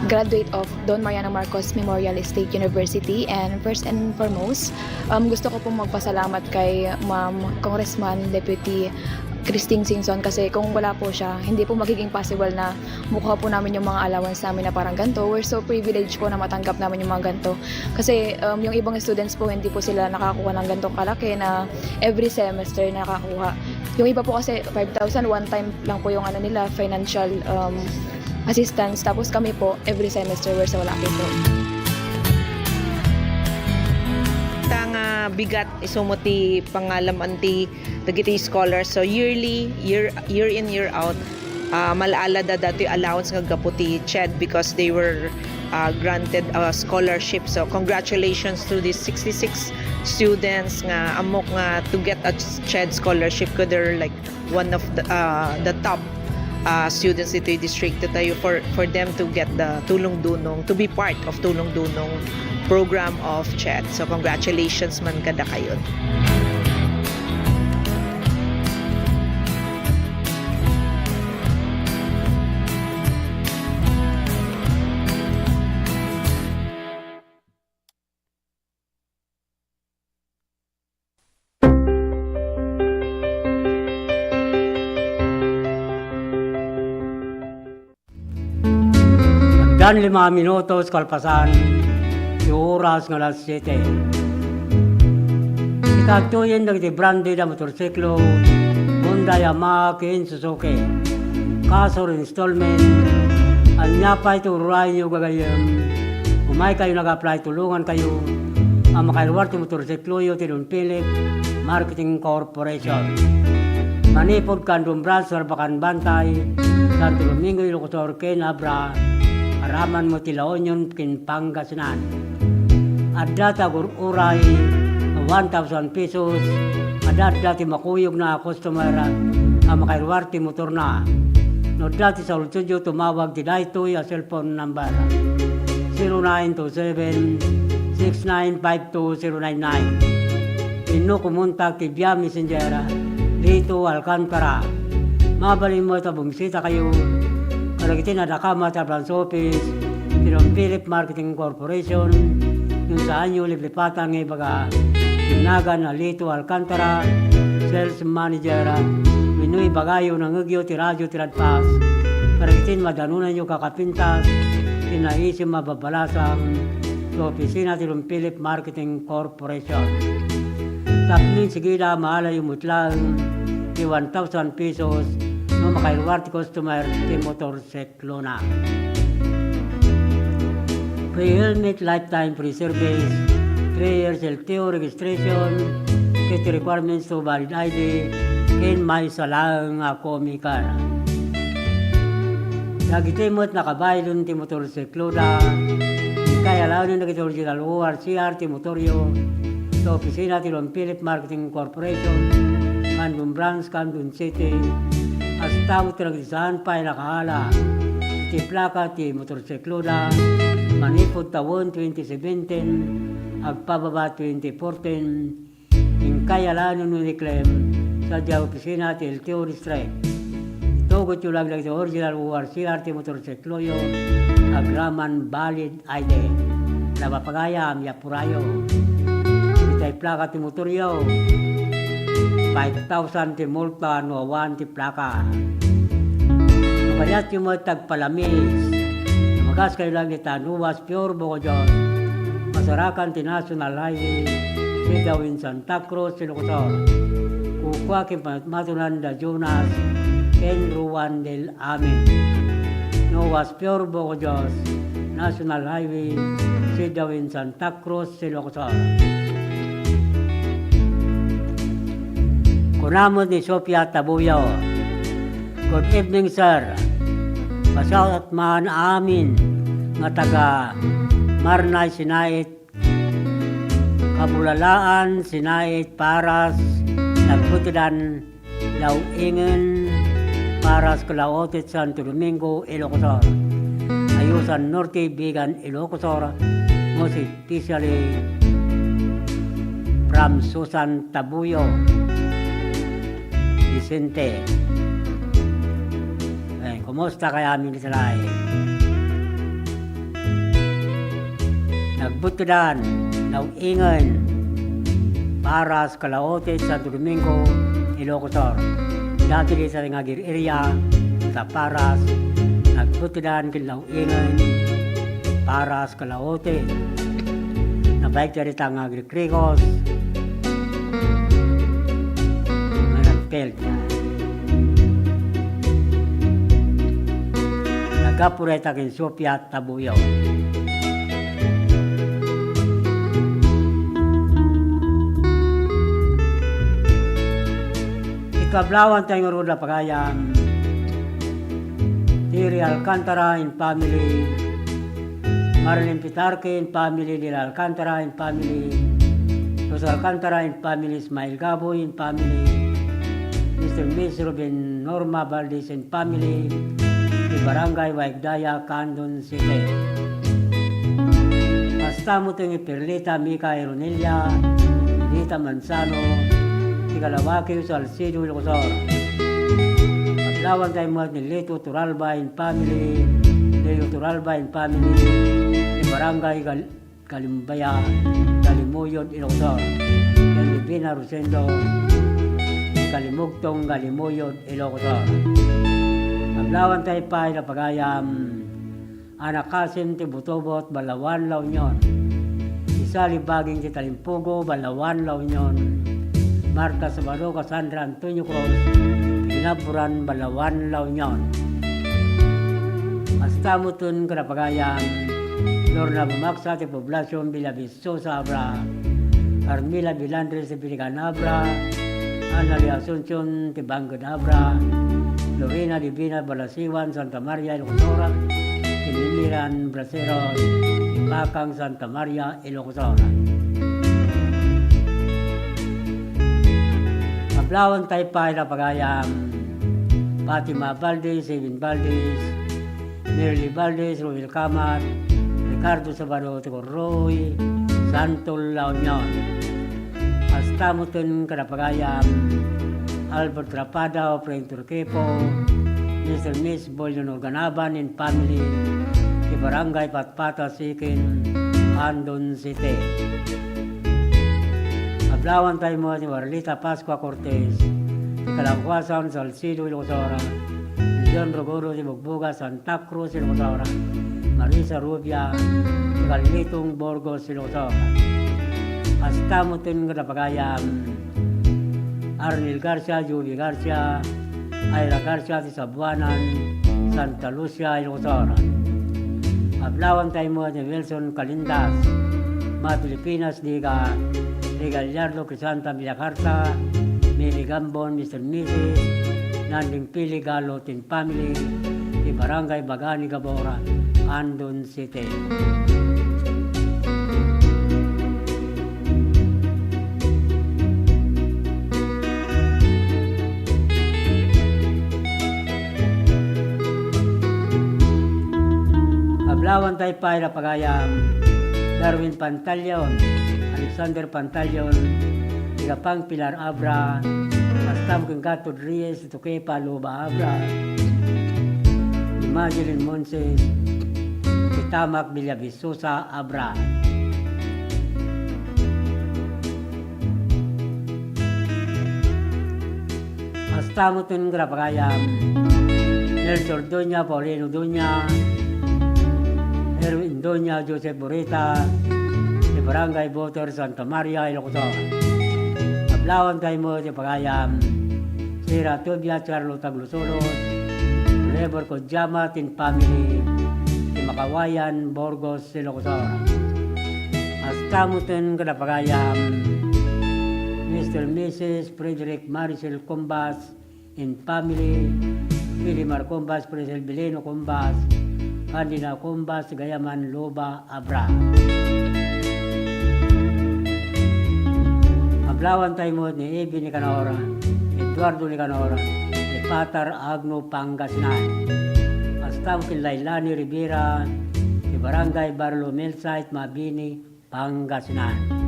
graduate of Don Mariano Marcos Memorial State University, and first and foremost gusto ko pong magpasalamat kay Ma'am Congressman Deputy Christine Singson, kasi kung wala po siya, hindi po magiging possible na mukha po namin yung mga allowance namin na parang ganito. We're so privileged po na matanggap namin yung mga ganito. Kasi yung ibang students po, hindi po sila nakakuha ng ganitong kalaki na every semester nakakuha. Yung iba po kasi 5,000, one time lang po yung ano nila, financial assistance. Tapos kami po, every semester we're sa Walaki po. Tanga bigat isumuti pangalam anti dagiti scholars. So yearly, year in, year out, malaala da dati allowance nga gaputi CHED because they were granted a scholarship. So congratulations to these 66 students nga amok nga to get a CHED scholarship, because they're like one of the top students dito yung district tayo for them to get the Tulong Dunong, to be part of Tulong Dunong program of CHED. So congratulations man kada kayo. Dan 5 minutos kalpasan yung oras ng alas 7. Itatuyin ng branded na motorsiklo Honda, Yamaha, Ken, Suzuki. Kasor installment. Anya pa ito uruay nyo gagayam. Umay kayo nag-apply, tulungan kayo. Ang makailuwar yung motorsiklo yung Tinun Philip Marketing Corporation. Manipod Kandong Branch, Sarbakan Bantay, Santo Domingo, Ilocosor, Ken, Abra, Araman mo tilaon yun, Pangasinan. At data uray, 1,000 pesos. At dati makuyog na customer, ang makailuwarte motor na. No dati sa Ulsudio, tumawag ti Daytoy, a cellphone number 0927-6952-099. Ino kumuntak ti Via Messenger, dito Alcantara. Mabalin mo ito, bumisita kayo. Kalagiti na Dakama sa branch office, Tinun Philip Marketing Corporation, yung saan yung liplipatan ng ibaga, Yunagan na Lito Alcantara, Sales Manager, Minoy Bagayo ng Ugyo, Tiradyo, Tiradpas, kalagitin madanunan yung kakapintas, tinaisim mababalasang sa opisina Tinun Philip Marketing Corporation. Tapnin sigila maala yung mutlang, 1,000 pesos, no makailuwarte customer ti motorsiklo na. Free helmet, lifetime free service, 3 years LTO registration, kit requirements to valid ID, ken may salang komikar. Nagitimot nakabaylon ti motorsiklo na, kaya lang yung nag-original ORCR ti motoryo, sa opisina ti Tinun Philip Marketing Corporation, Kandun Branch, Kandun City, as tawag tinagdisahan pa ay nakahala. Ti plaka ti motorsiklo na manipod tawon 2017 agpababa 2014 yung kayalanon nung i-claim sa di opisina ti LTO District. Itugot yung laglag sa original ORCR ti motorsiklo yo agraman valid ID. Napapagayam yapurayo. Itay plaka ti motoryo 5,000 ti multa no 1 ti plaka. Kayat yung mga tagpalamis, magas kayo lang ni Tanuwas, Pure Bocodyon, Masarakan ti National Highway, Sidawin Santa Cruz, Ilocosor, Kukwa Kimpatunan da Jonas, Ken Ruan del Amin. Nuwas Pure Bocodyon, National Highway, Sidawin Santa Cruz, Ilocosor. Kunamot ni Sofia Tabuyaw. Good evening, sir. Pasawat man amin nga taga Marnay Sinait, Kabulalaan Sinait Paras, Nagputidan, Lauingen, Paras Kalaotit, Santo Domingo, Ilocosor. Ayusan Norte, Bigan, Ilocosor, most especially from Susan Tabuyo, Vicente. Kumusta kaya amin isalay? Nagbutidan, Nauingan, Paras, Kalaote, Santo Domingo, Ilocosor. Dati di sa Ngagir area, sa Paras, nagbutidan, Nauingan, Paras, Kalaote. Nabaik dari Ngagir Krikos, nagpelt. Gapureta kin Sofia Tabuyo. Ikablawan tayong ruda pagayam. Tiri Alcantara in family. Marilyn Pitarque in family. Dila Alcantara in family. Jose Alcantara in family. Ismail Gabo in family. Mr. Miss Ruben Norma Valdez in family. Di Barangay Waigdaya, Candon City. Basta mo itong Perlita, Mika Ironelia, Edita Manzano, si Kalawaki, Salcido, Ilocosor. Paglawan tayo mo ni Lito Turalba in family, Leo Turalba in family, di Barangay Kalimbaya, Kalimuyod, Ilocosor. Yan Divina Rosendo, Kalimugtong, Kalimuyod, Ilocosor. Paglawan tayo pa na pagayam, Anak Kasim ti Butobot, Balawan, La Union. Isa Libaging ti Talimpugo, Balawan, La Union. Marta Sabado, Cassandra Antonio Cruz, Pinaburan, Balawan, La Union. Hasta mutun kada pagayam, Lorna Bumaksa ti Poblasyon Bilabiso sa Abra, Carmila Bilandres ti Pilican Abra, Ana de Asuncion ti Bangod Abra, Lorena Divina Balasiwan, Santa Maria, Ilocosora, Tinimiran, Braceros, Ipakang, Santa Maria, Ilocosora. Mablawan tayo pa na pagayam, Fatima Valdez, Evin Valdez, Merly Valdez, Ruel Camat, Ricardo Sabado, Tigoroy, Santol, La Union. Hasta mutun kada pagayam, Albert Rapada, Frank Turquepo, Mr. Miss Bolyon Organaban in family, di Barangay Patpata, Sikin, Andon City. Ablawan tayo mo si Warlita Pascua Cortez, si Kalangkwasan, Salcido, Ilocosora, si John Rogoro, si Bugbuga, Santa Cruz, Ilocosora, Marisa Rubia, si Carlitong Borgos, Ilocosora. Hasta mo tin kada pagayam, Arnel Garcia, Julie Garcia, Ayla Garcia, ti Sabuanan, Santa Lucia, Ilocosora. Ablawan tayo mo ni Wilson Calindas, mga Pilipinas, Liga Gallardo, Crisanta, Villacarta, Mili Gambon, Mr. Mrs., Nanding Pili, Galo, Tin Family, di Barangay Bagani, Gabora, Andon City. Ablawan tayo pa na pagayam, Darwin Pantaleon, Alexander Pantaleon, Igapang Pilar Abra, Pastam Kengkato Reyes, Tukepa Luba Abra, Imagine Monses, Tamak Villavisosa Abra. Hasta mo itong grapagayam, Nelson Doña, Paulino Doña, Erwin Doña, Joseph Borita, di Barangay Boter, Santa Maria, Ilocosora. Ablawan tayo mo di pagayam, Sira Tobia, Charlo Taglusolos, Lebor Kodjama, Tin Family, di Makawayan, Borgos, Ilocosora. Hasta mo tin kada pagayam, Mr. Mrs. Frederick Maricel Combas, in family, Pilimar Combas, Presel Bileno Combas, Candina Combas, Gayaman, Loba, Abra. Ablawan tayo mo ni Ebi ni Canora, Eduardo ni Canora, ni Patar Agno Pangasinan. Hasta Lailani Rivera, ni Barangay Barlo Millsite, Mabini, Pangasinan.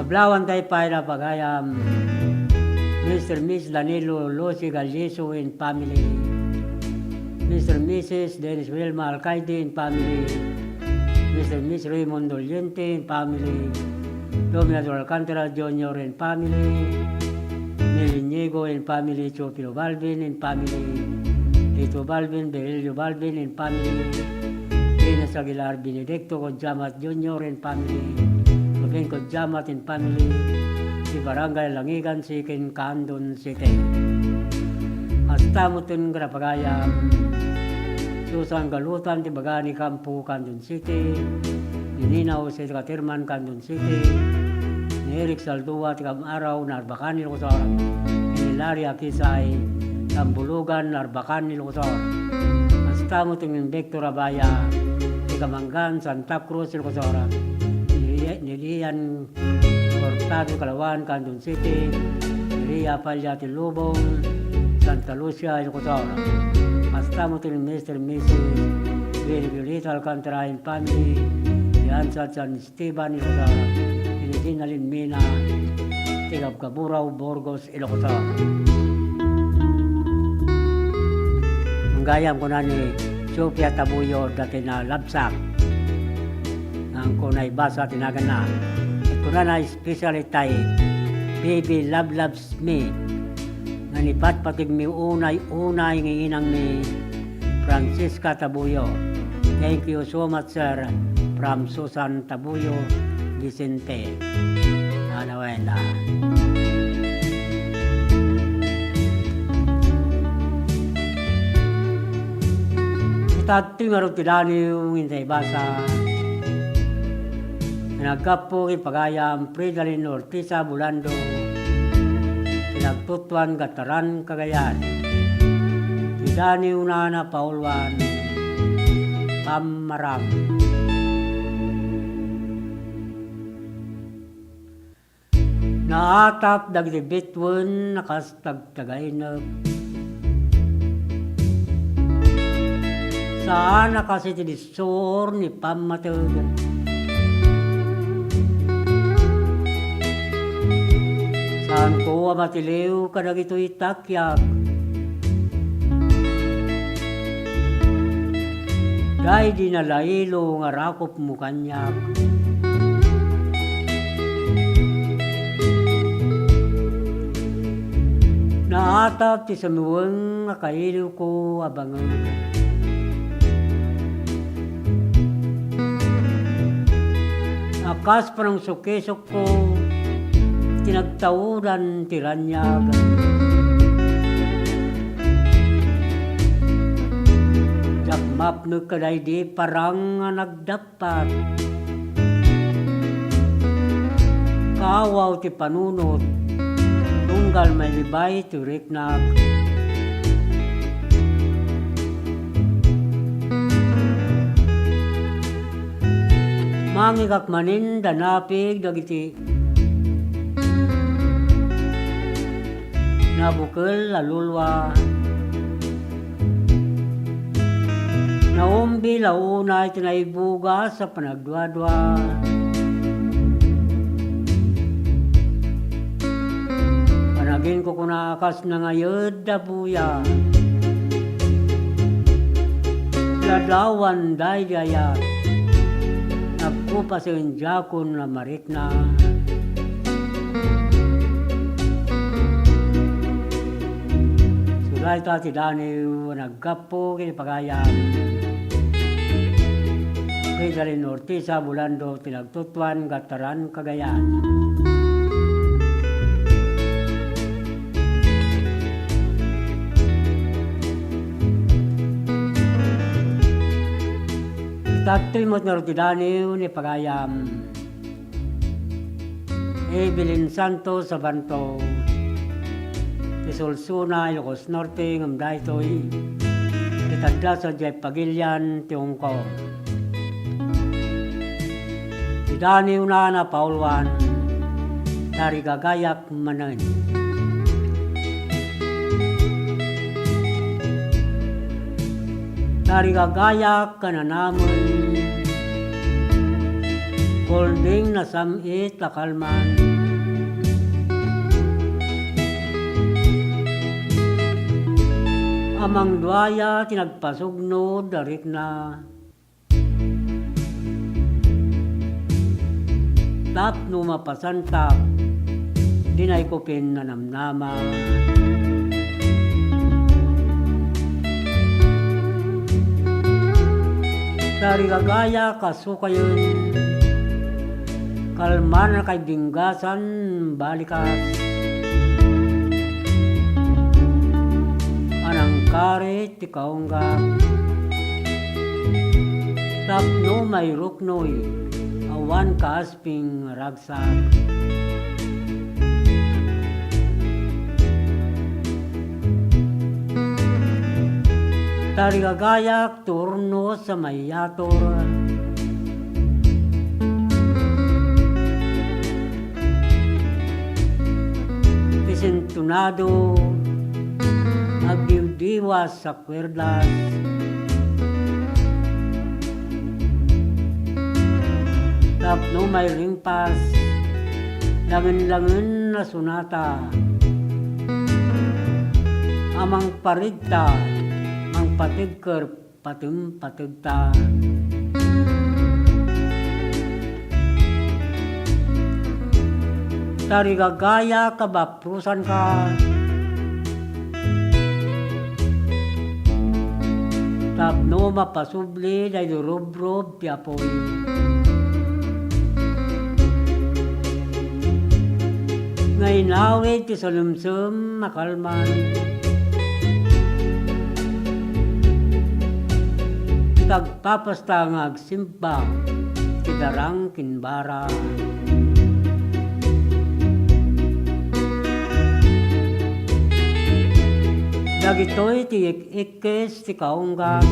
Ablawan tayo pa na pagayam, Mr. Miss Danilo Losi Galyeso in family, Mr. Mrs. Dennis Wilma Alcaide in family, Mr. Miss Raymond Doliente in family, Dominator Alcantara Jr. in family, Meliniego in family, Chopilo Balvin in family, Tito Balvin, Berelio Balvin in family, Reyes Aguilar Benedicto Kodjamat Jr. and family, Rubén Kodjamat and family, di Barangay Langigan Sikin, Candon City. Hasta mutun Grapagayam, Susan Galutan, di Bagani Campo, Candon City, Nininaw sa Katirman, Candon City, ni Eric Saldua, Tigam Araw, Narbakan Ilocosor, ni Hilaria Kisay, Tambulugan, Narbakan Ilocosor. Hasta mutun Victor Abaya, Tigamanggan, Santa Cruz, Ilocosor, ni Lian Cortado, Calawan, Candon City, Ria Palyati Lubong, Santa Lucia, Ilocosor. Hasta mutun Mr. and Mrs. Violeta Alcantara and family, Yansat San Esteban, Ilocosor, Inidin Alinmina, Tigab Kaburaw, Burgos, Ilocosor. Gayam ko na ni Sophia Tabuyo dati na labsak. Ang ko na ibasa tinagan na. At ko na especially tayo, Baby Love Loves Me. Nanipat patig mi unay nginginang ni Francisca Tabuyo. Thank you so much, sir. From Susan Tabuyo, Vicente. Anawenda. Tati marot tidani yung hindi basa. Nagkapo ipagayam Fridalin Ortiza Bulando. Pinagtutuan Gataran Cagayan. Tidani Unana Paulwan. Pamaram. Naatap dagdi bitwen nakastag tagainag. Sana kasi tinisor ni pamatag. Saan ko matiliw ka na ito'y takyak. Dahil di nalailo nga rakop mo kanyak. Naatap ti samuwang nga kailiw ko abangan. Akas parang sukesok ko, tinagtauran tiranyag. Jakmap nagkaday di parang nagdapat. Kawaw ti panunot, tunggal may libay turik nag. Mangikak manin danapig dagiti nabukal lalulwa naumbi launa itinaibuga sa panagdwadwa panagin ko kunakas na ngayod da buya ladawan day daya Ako pa sa jakon na marit na. Sulay tati dani nagkapo kinipagayam. Fridalin Ortiza Bulando Tinagtutuan Gataran Cagayan. Tatoy mo't narutidaniw ni pagayam. Evelyn Santos Sabanto. Tisulsuna Ilocos Norte ngamday to'y. Itadla sa Jeff Pagilian Tiongko. Tidaniw na Paulwan. Tarigagayak manan. Tarigagayak ka na naman. Holding na samit takalman. Amang duaya tinagpasugno darik na. Tap no mapasantap. Dinay ko pin na namnama. Dari gagaya kasukayon kalman kay binggasan balikas anang kare tikaunggap tapno may ruknoy awan kaasping ragsak tarigagayak turno sa mayator pisentunado agdiwdiwas sa kwerdas tapno may ringpas langen-langen na sunata amang parigta ang patigker patigta tarigagaya kabaprusan ka tapno mapasubli day durubrob piapoy ngay nawid ti salumsum makalman tagpapasta nga agsimba ti darang kinbara dagitoy ti ikkes ti kaungga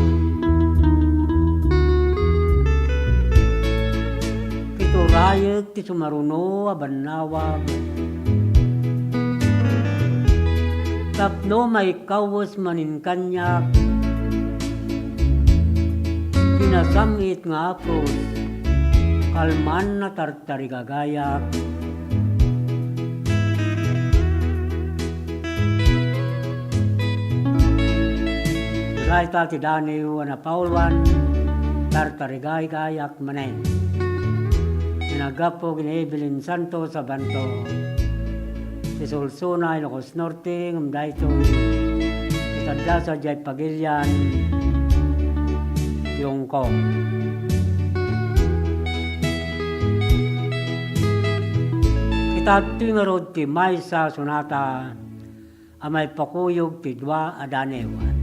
kiturayek ti sumaruno abanawag tapno may kawos manin kanyak pinasamit nga apros kalman na tartarigagayak Raita ti Daniel na Paulwan tartarigagayak manen Nagapo ni Evelyn Santos sa Banto si Solsona Ilocos Norte ngumday ito itanda sa Jai Pagilian Yongkong kita tingarod ti may sa sunata amay pakuyog ti dwa adanewan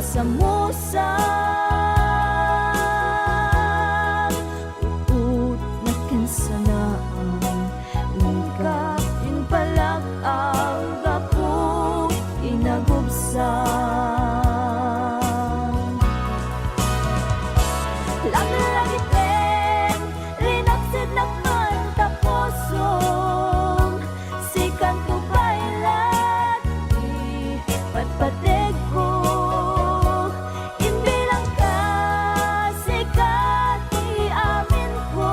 sa musang uut na kansanaang ika yung palag ang gapu inagubsang langit-langit rinaksid na pantapusong sikan ko bailat patpatig ko imbilang ka sikat amin ko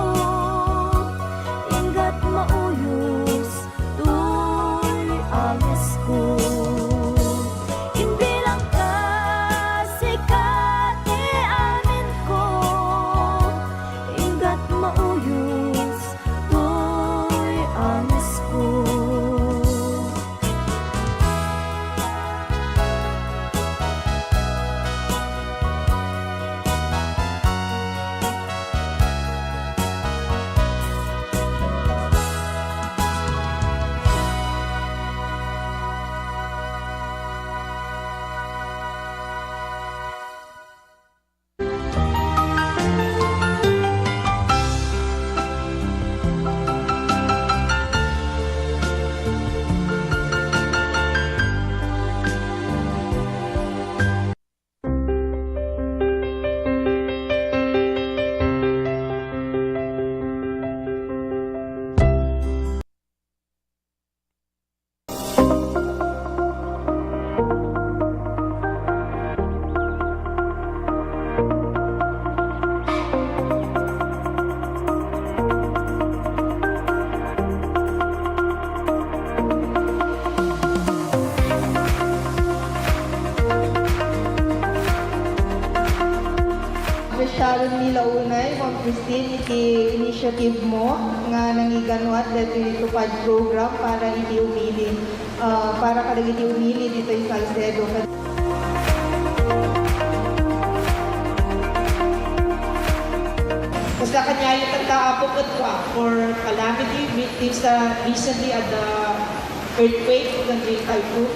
ingat mauyos tuy angas ko imbilang ka sikat amin ko ingat mauyos tuy angas ko. Sharon nila unay, Ma'am Christine, iti initiative mo nga nangiganuat dito yung tupad program para iti umili, para kadag iti umili dito yung Salcedo. Basta kanya yung tagtaapok at for calamity victims recently at the earthquake ng typhoon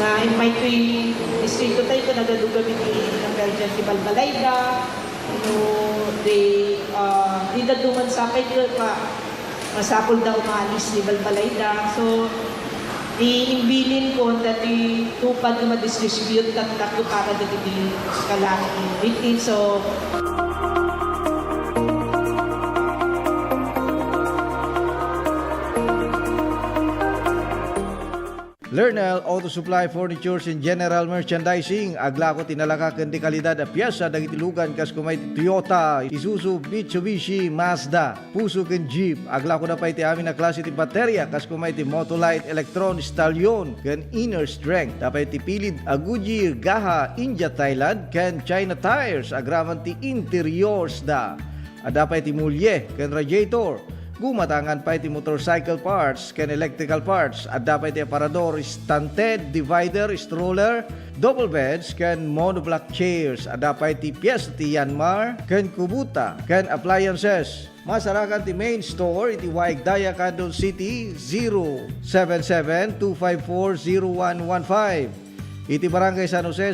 na invite ko yung distrito tayo ko nagadugan ng Belgian si Balbalayda. Di daduman sa akin yun pa masapol daw maalis ni Balbalayda. So, iimbilin ko na tupad na ma-distribute at takto para dito di calamity victims. So, Lernel Auto Supply Furnitures and General Merchandising agla ko tinalakaken di kalidad a piyesa dagiti lugan kas kumay Toyota, Isuzu, Mitsubishi, Mazda, puso ken Jeep agla ko na pa iti amin na klase ti baterya kas kumay ti Motolite, Electron, Stallion ken Inner Strength dapat ti pilid a Goodyear, Gaha, India, Thailand ken China Tires agraman ti interiors da dapat ti mulye ken radiator. Gumatangan pa iti motorcycle parts ken electrical parts at dapat iti aparador, stunted, divider, stroller, double beds ken monoblock chairs at dapat iti piyesa ti Yanmar ken Kubota ken appliances. Masarakan ti main store iti Waigdaya, Quezon City 077-254-0115. Iti Barangay San Jose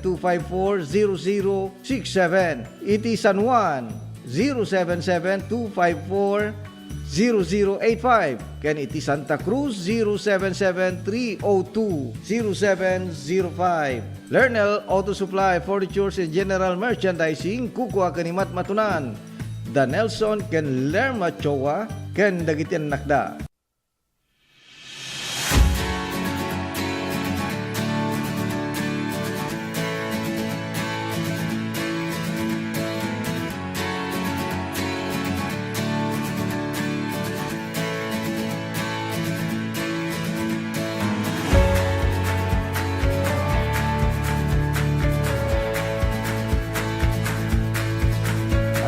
077-254-0067. Iti San Juan 077-254-0085. Ken iti Santa Cruz 077-302-0705. Lernel Auto Supply Furnitures and General Merchandising kukuha kanimat matunan. Da Nelson ken Lerma Chowa ken dagitian nakda.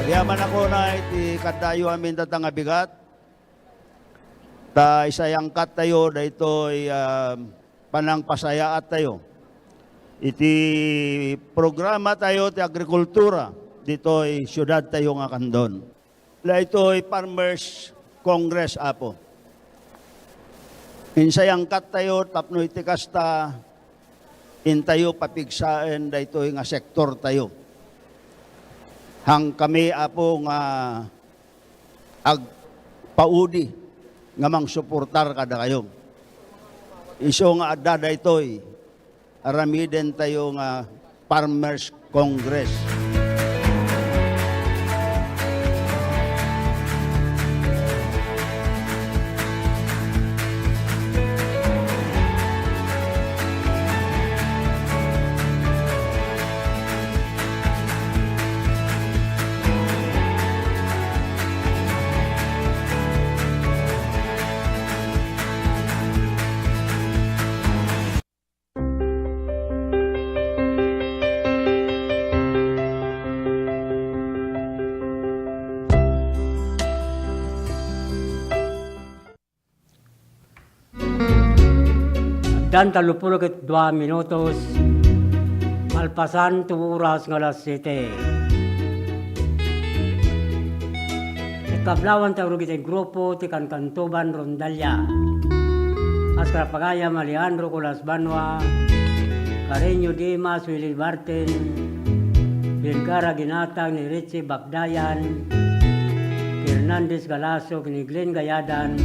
Yaman ako na iti katayo amin tatang abigat. Ta isayang kat tayo da ito'y panang pasayaat tayo. Iti programa tayo ti agrikultura dito'y syudad tayo nga kandon. La ito'y Farmers Congress apo. Insayang kat tayo tapno iti kasta intayo papigsaan dayto nga sektor tayo. Hang kami apo nga paudi nga mang suportar kada kayo. Iso nga adda daytoy aramiden tayo nga Farmers Congress. Dan 32 minutos, malpasan tu oras ng alas 7. Ikablawan tayo kita grupo ti Kantuban Rondalya. As Karapagayam Alejandro Colas Banwa, Carreño Dimas, Willie Martin, Bilgara Ginatang ni Richie Bakdayan, Hernandez Galaso ni Glenn Gayadan,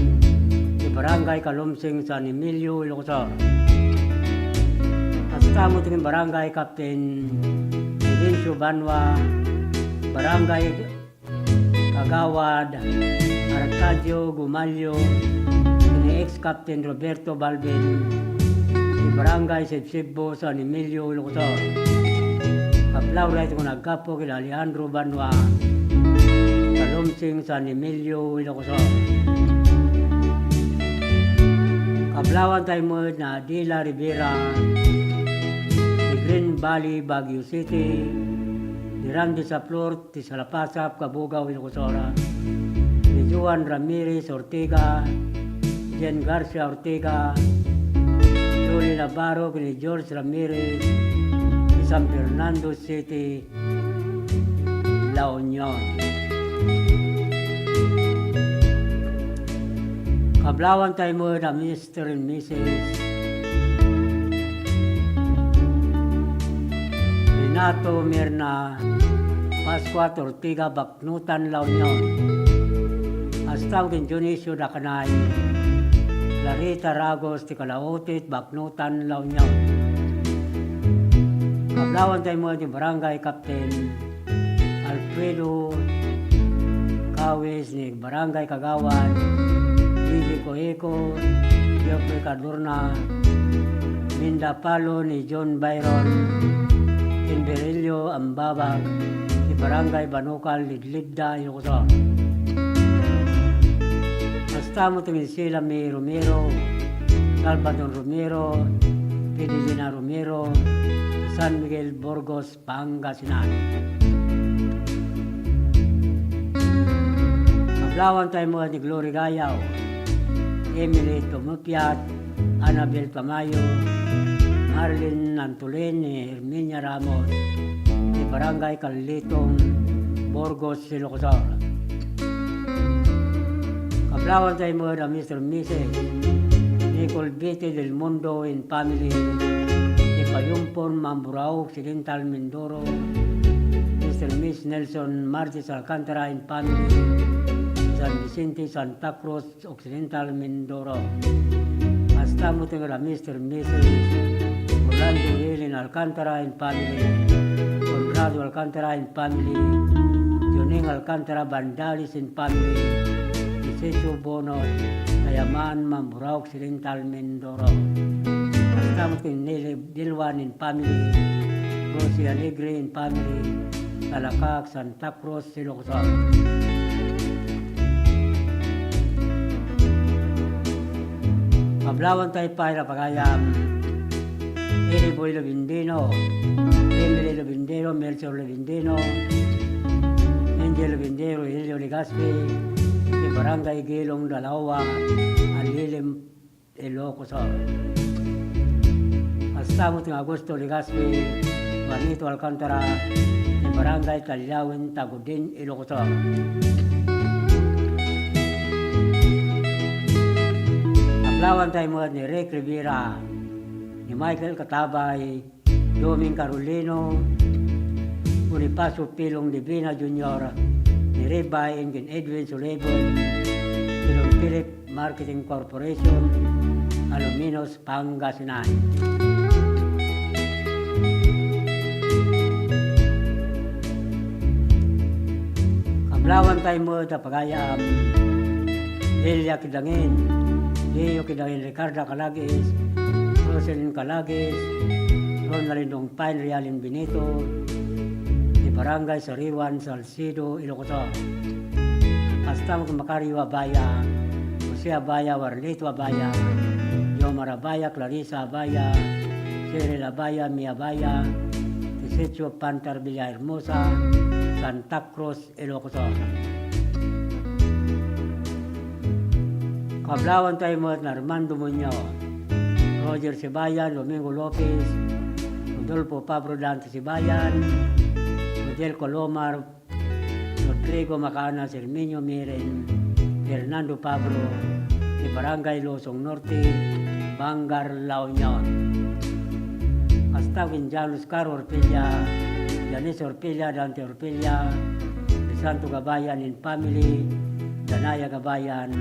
ni Barangay Kalumsing San Emilio Ilocosor. Tamo tingin Barangay Captain Edencio Banwa, Barangay Kagawad, Arcadio Gumalyo, ni ex-Captain Roberto Balbin, ni Barangay Sibsibo San Emilio Ilocosor. Kaplaw ito kung nagkapo kila Alejandro Banwa, Kalumsing San Emilio Ilocosor. Kaplawan tayo mo na Dila Rivera, Green Valley, Baguio City, ni Randy Saplor, ti Salapasap, Kabugaw, Ilocosora, ni Juan Ramirez Ortega, Jen Garcia Ortega, Julie Navarro, ni George Ramirez, ni San Fernando City, La Union. Kablawan tayo mo na Mr. and Mrs. Renato Mirna, Pascua Ortiga, Baknutan, La Union. Astaw kin Dionisio Dakanay, Clarita Ragos, Tikalaotit, Baknutan, La Union. Kablawan tayo mo ni Barangay Captain Alfredo Kawis ni Barangay Kagawad, Gigi Coeco, Geoffrey Cadorna, Minda Palo ni John Byron, Inberillo Ambabag, si Barangay Banukal, Lidlidda, Ilocosor. Basta mo tingin sila may Romero, Salvador Romero, Pidelina Romero, San Miguel Burgos, Pangasinan. Kablawan tayo mo ni Glory Gayaw, Emily Tumupiat, Annabel Tamayo, Marlene Nantulen, ni Herminia Ramos, ni Barangay Calitong, Burgos, Ilocosor. Kablawan tayo mo na Mr. Mrs. Nicole Vite del Mundo in Family, ni Payumpon Mamburao, Occidental Mindoro, Mr. Miss Nelson Martis Alcantara in Family, San Vicente Santa Cruz, Occidental Mindoro. Hasta mo tingin na Mr. Mrs. Orlando Helen Alcantara and Family, Conrado Alcantara and Family, Juning Alcantara Bandalis and Family, Iseso Bonot, Kayaman Mamburao, Occidental Mindoro. Hasta mo tingin Nelly Dilwan and Family, Rosie Alegre and Family, Talakak, Santa Cruz, Ilocosor. Kablawan tayo para pagayam Eri Boy Lobindino, Emily Lobindero, Melchor Lobindino, Angel Lobindero, Helio Legaspi, di Barangay Gilong Dalawa, Alilim Ilocosor. Hasta mo ting Agosto Legaspi, Juanito Alcantara, di Barangay Talilawin, Tagudin, Ilocosor. Kablawan tayo mo ni Rick Rivera, ni Michael Katabay, Doming Carolino, Bonifacio Pilong Divina Jr., ni Rebay Engin Edwin Sulebon, Pilong Philip Marketing Corporation, Aluminos, Pangasinan. Kablawan tayo mo ta pagayam Delia Kidangin, Leo Kidangin Ricardo Calagis, Roselyn Calagis, Ronaldong Pine Realin Benito, di Barangay Sariwan, Salcido, Ilocos. Hasta Makari Wabaya, Jose Abaya, Warlito Abaya, Yomar Abaya, Clarissa Abaya, Cyril Abaya, Mia Abaya, Tisecho Pantar Villahermosa, Santa Cruz, Ilocos. Kablawan tayo mo na Armando Muñoz, Roger Sibayan, Domingo Lopez, Rodolfo Pablo Dante Sibayan, Rodel Colomar, Rodrigo Macana, Serminio Miren, Fernando Pablo, de Barangay Losong Norte, Bangar, La Union. Hasta Quinjan Oscar Orpilla, Janice Orpilla, Dante Orpilla, de Santo Gabayan in Family, Danaya Gabayan,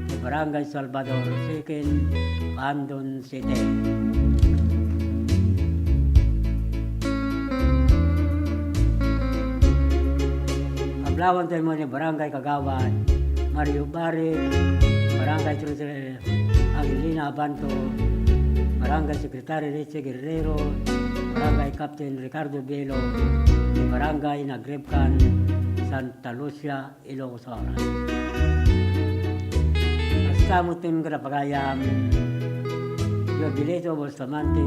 de Barangay Salvador Second, Andon City. Kablawan tayo mo ni Barangay Kagawan, Mario Barre, Barangay Trusel, Angelina Abanto, Barangay Secretary Richie Guerrero, Barangay Captain Ricardo Belo, Barangay Nagrebkan, Santa Lucia, Ilocos. Hasta mo tim Karapagayam, Jobilito Bustamante,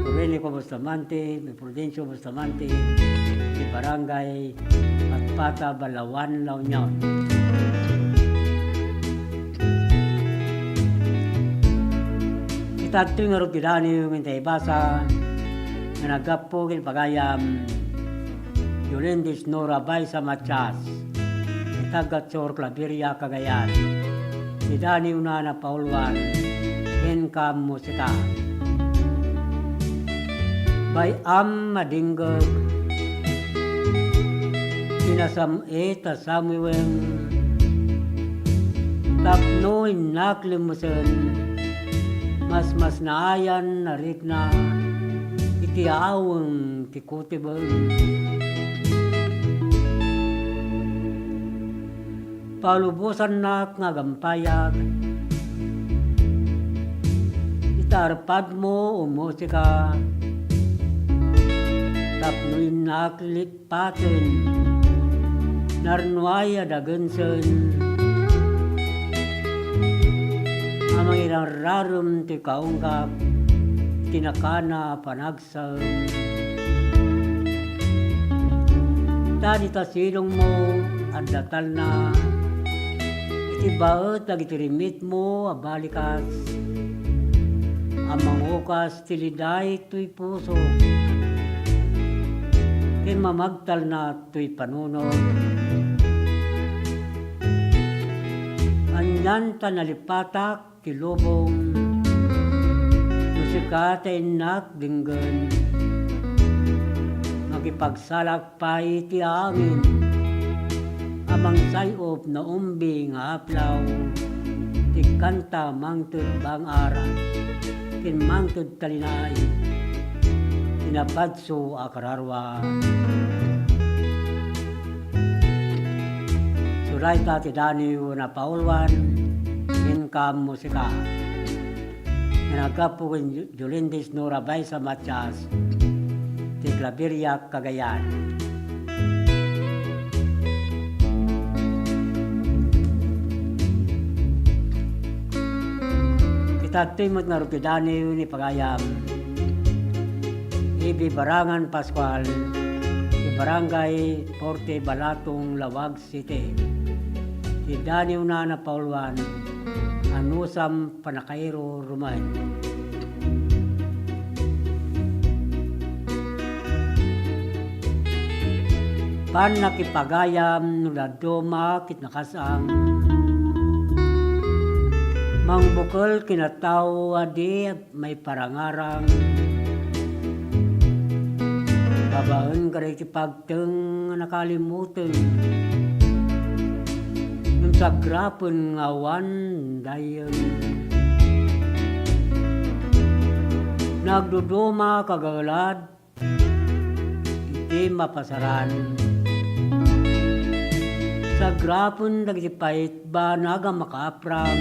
Aurelico Bustamante, Prudencio Bustamante, di Barangay Atpata, Balawan, La Union. Kita ito nga rukidani yung hintay basa na naggapo Pagayam Yolindis Nora Baysa Machas, Itagatsor Claveria Cagayan, Dani Unana Paulwan, Enkam Musika. By Am Madingog, Pinasam Eta Samueng, Tapno Inaklimusen, Mas naayan narikna, Itiawang Tikutibang, Palubusan nak nga gampayag, itarpad mo o musika, tapnuin naklipatin, narnuay adagansan, amang ilang rarum ti kaunggap, tinakana panagsan. Tadi ta silong mo, at datal na, itibaot agitirimit mo, abalikas, amang ukas tiliday tuy puso, kin mamagtal na tuy panunod. Anyan ta nalipatak, kilubong, musika ta inak dinggan, magipagsalak pa iti angin, amang sayop na umbi nga aplaw, tikanta mangtud bang ara, kin mangtud talinay, tinabadso akararwa. Suray ta ti Daniel na Paulwan, Enkam Musika. Nagkapo kin Jolindis Nora Baysa Machas, ti Claveria Cagayan. Tatimot nga rupidani ni Pagayam, Ibi Barangan Pascual, di Barangay Porte Balatong, Lawag City, di Dani Unana Paulwan, Anusam Panakairo, Rumay. Pan nakipagayam, nuladoma, kitnakasang, Mang bukol kinatao adi may parangarang babaen ka rin pagteng nakalimutan nung sagrapon ngawan dayon nagduduma kagalad iti mapasaran sagrapon nagtipait ba naga makaapram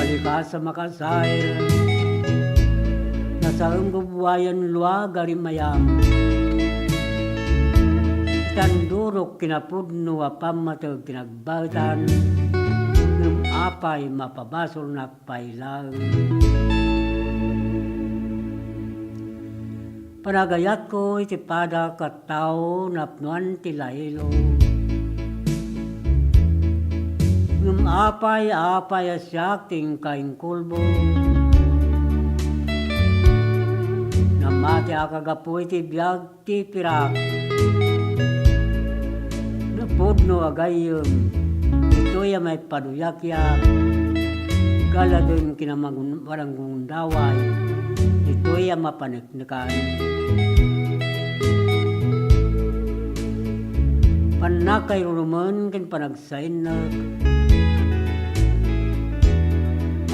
balikas sa makasayr nasa bubuayan luwa garimayam tandurok kinapudno apam matag tinagbatan ng apay mapabasol na pailang panagayat ko itipada katao napnuan tilailo ng apay asyak ting kaing kulbo namati akagapoy ti biyag ti pirak napudno agayem ito'y may paduyak-yak galadun kinamang warang daway ito'y mapaniknikan panakay rumen kin panagsainag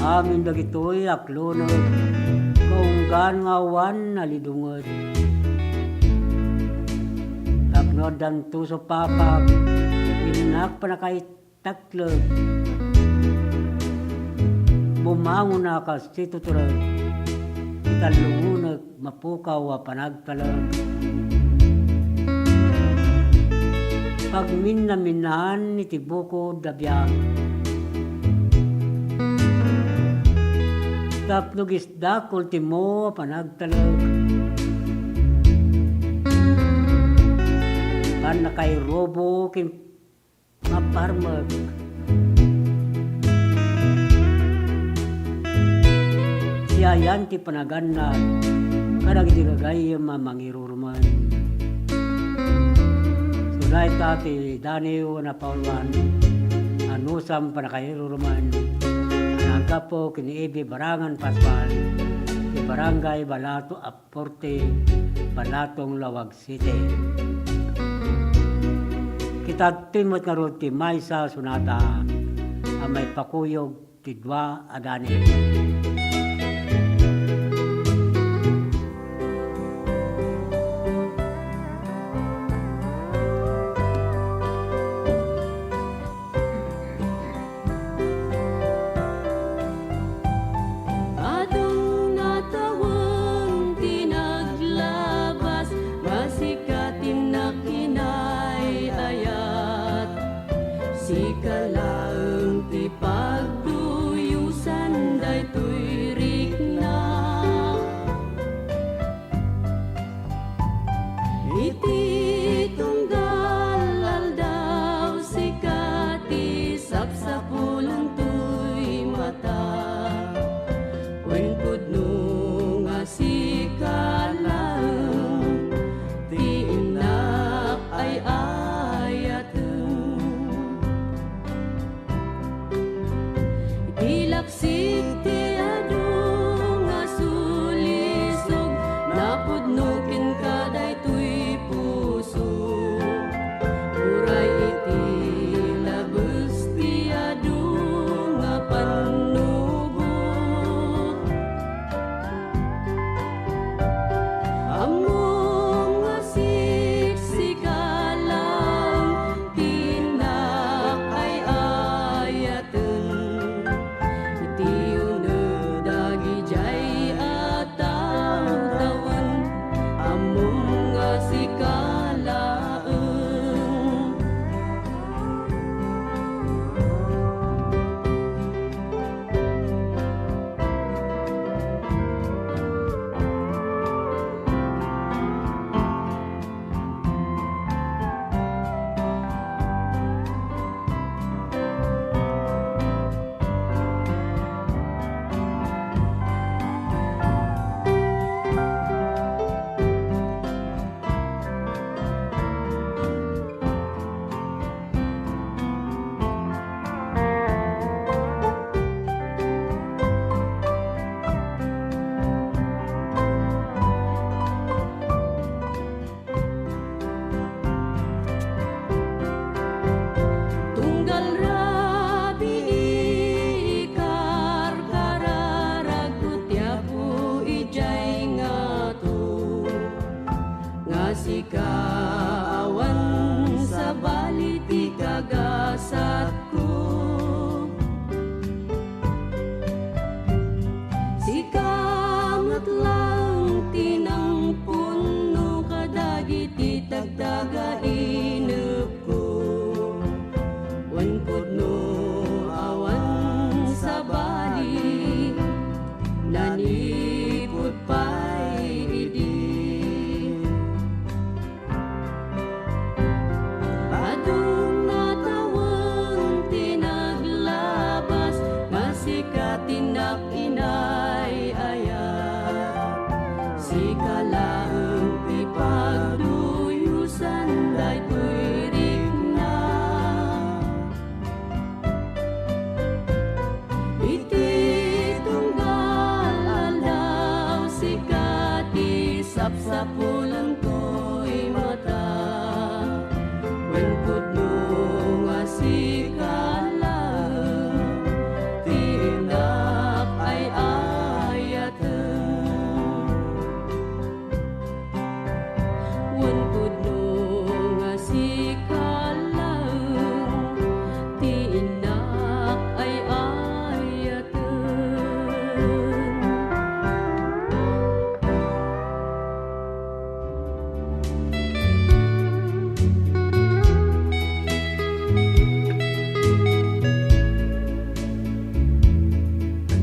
amin dagitoy aklonag kaunggan ngawan nalidungod tapnod dan tuso papak inak panakay taklog bumangon na kasi tuturag italungunag mapukaw a panagtalag pagminaminahan iti buko dabiyag tapnog isda kultimo a panagtalag pan nakay robo kin maparmag siyayan ti panaganat karag diragay mamangiruruman sulay tati Daneo na Pauluan anusam panakairuruman anaga po kiniibi Barangan Paspal ti Barangay Balato Aporte Balatong Lawag City kita timot nga ron ti Maysa Sunata may pakuyog ti Dwa Adane Iti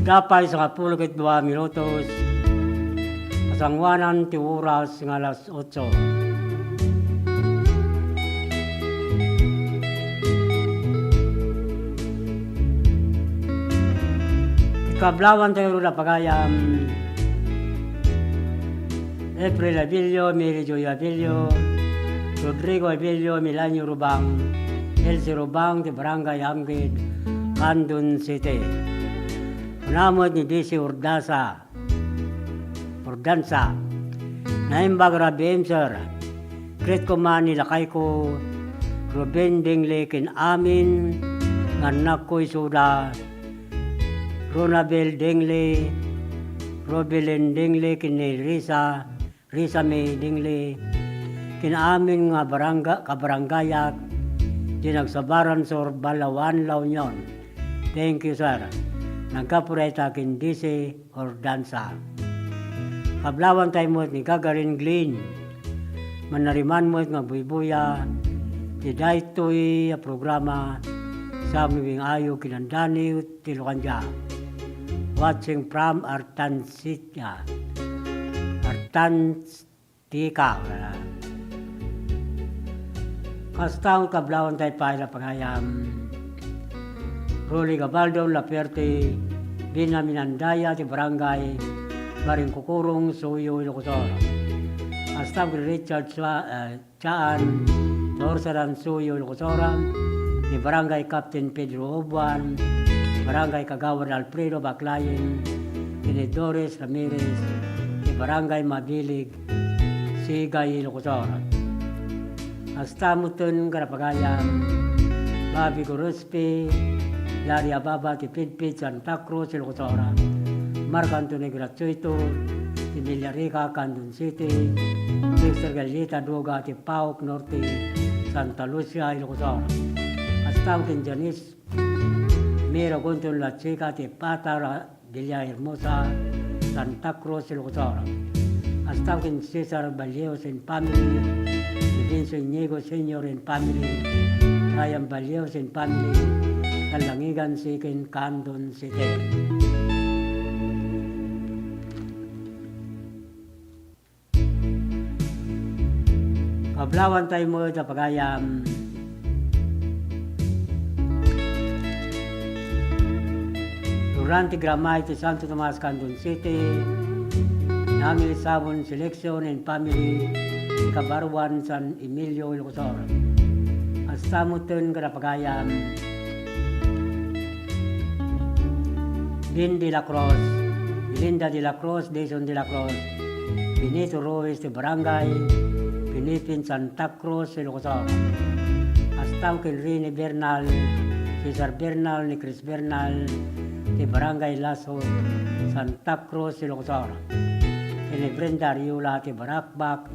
Dapay sa 12 minutos, pasangwanan ti oras ng alas 8. Kablawan tayo na pagayam April Abilio, Mary Joy Abilio, Rodrigo Abilio, Milanio Rubang, Elsie Rubang, di Barangay Angkid, Candon City. Unamot ni DC Ordansa, Naimbag Rabi Sir, Kret Kumani Lakay ko, Ruben Dingle kin amin, nganak ko isuda, Ronabel Dingle, Robelin Dingle kin Risa May Dingle, kin amin nga kabaranggayak, dinagsabaran sor Balawan La Union. Thank you, sir. Nagkapureta kin DC Ordansa. Kablawan tayo mo ni Gagarin Glenn. Manariman mo nga buibuya. Ti daytoy a programa sa aming ayo kinandani Tilokanja. Watching from Artansika. Kastaw kablawan tayo pa na pangayam. Roli Gabaldo, Laperte, Binaminandaya, ti Barangay, Baring Kukurong, Suyo, Ilocosor. Astab Richard Chaan, Torsaran, Suyo, Ilocosor, ni Barangay Captain Pedro Obuan, Barangay Kagawad Alfredo Baclayen, ni Doris Ramirez, ni Barangay Mabilig, Sigay, Ilocosor. Astamuton, Karapagayam, Babi Gorospe, Dari Ababa, ti Pidpid, Santa Cruz, Ilocosora, Marc Antonio Gratuito, ti Villarica, Candon City, Mr. Galita, Duga, ti Pauc, Norte, Santa Lucia, Ilocosora. Astaw kin Janice, Mira Gonton La Chica, ti Pata, Villa Hermosa, Santa Cruz, Ilocosora. Astaw kin Cesar Balleos and family, ti Vincent Niego Senior and family, Ryan Balleos and family, Kalangigan Sikin, Candon City. Kablawan tayo mo sa pagayam. Durante Gramay to Santo Tomas, Candon City. Nangil Sabon Selection and Family, Kabarwan, San Emilio, Ilocosor. Astamuton Karapagayam. Lynn de la Cruz, Belinda de la Cruz, Jason de la Cruz, Benito Ruiz de Barangay, Pinipin Santa Cruz, Ilocosor. Astaw kin Rene Bernal, Cesar Bernal, ni Chris Bernal, de Barangay Lasso, Santa Cruz, Ilocosor. Kini Brenda Riula, de Barakbak,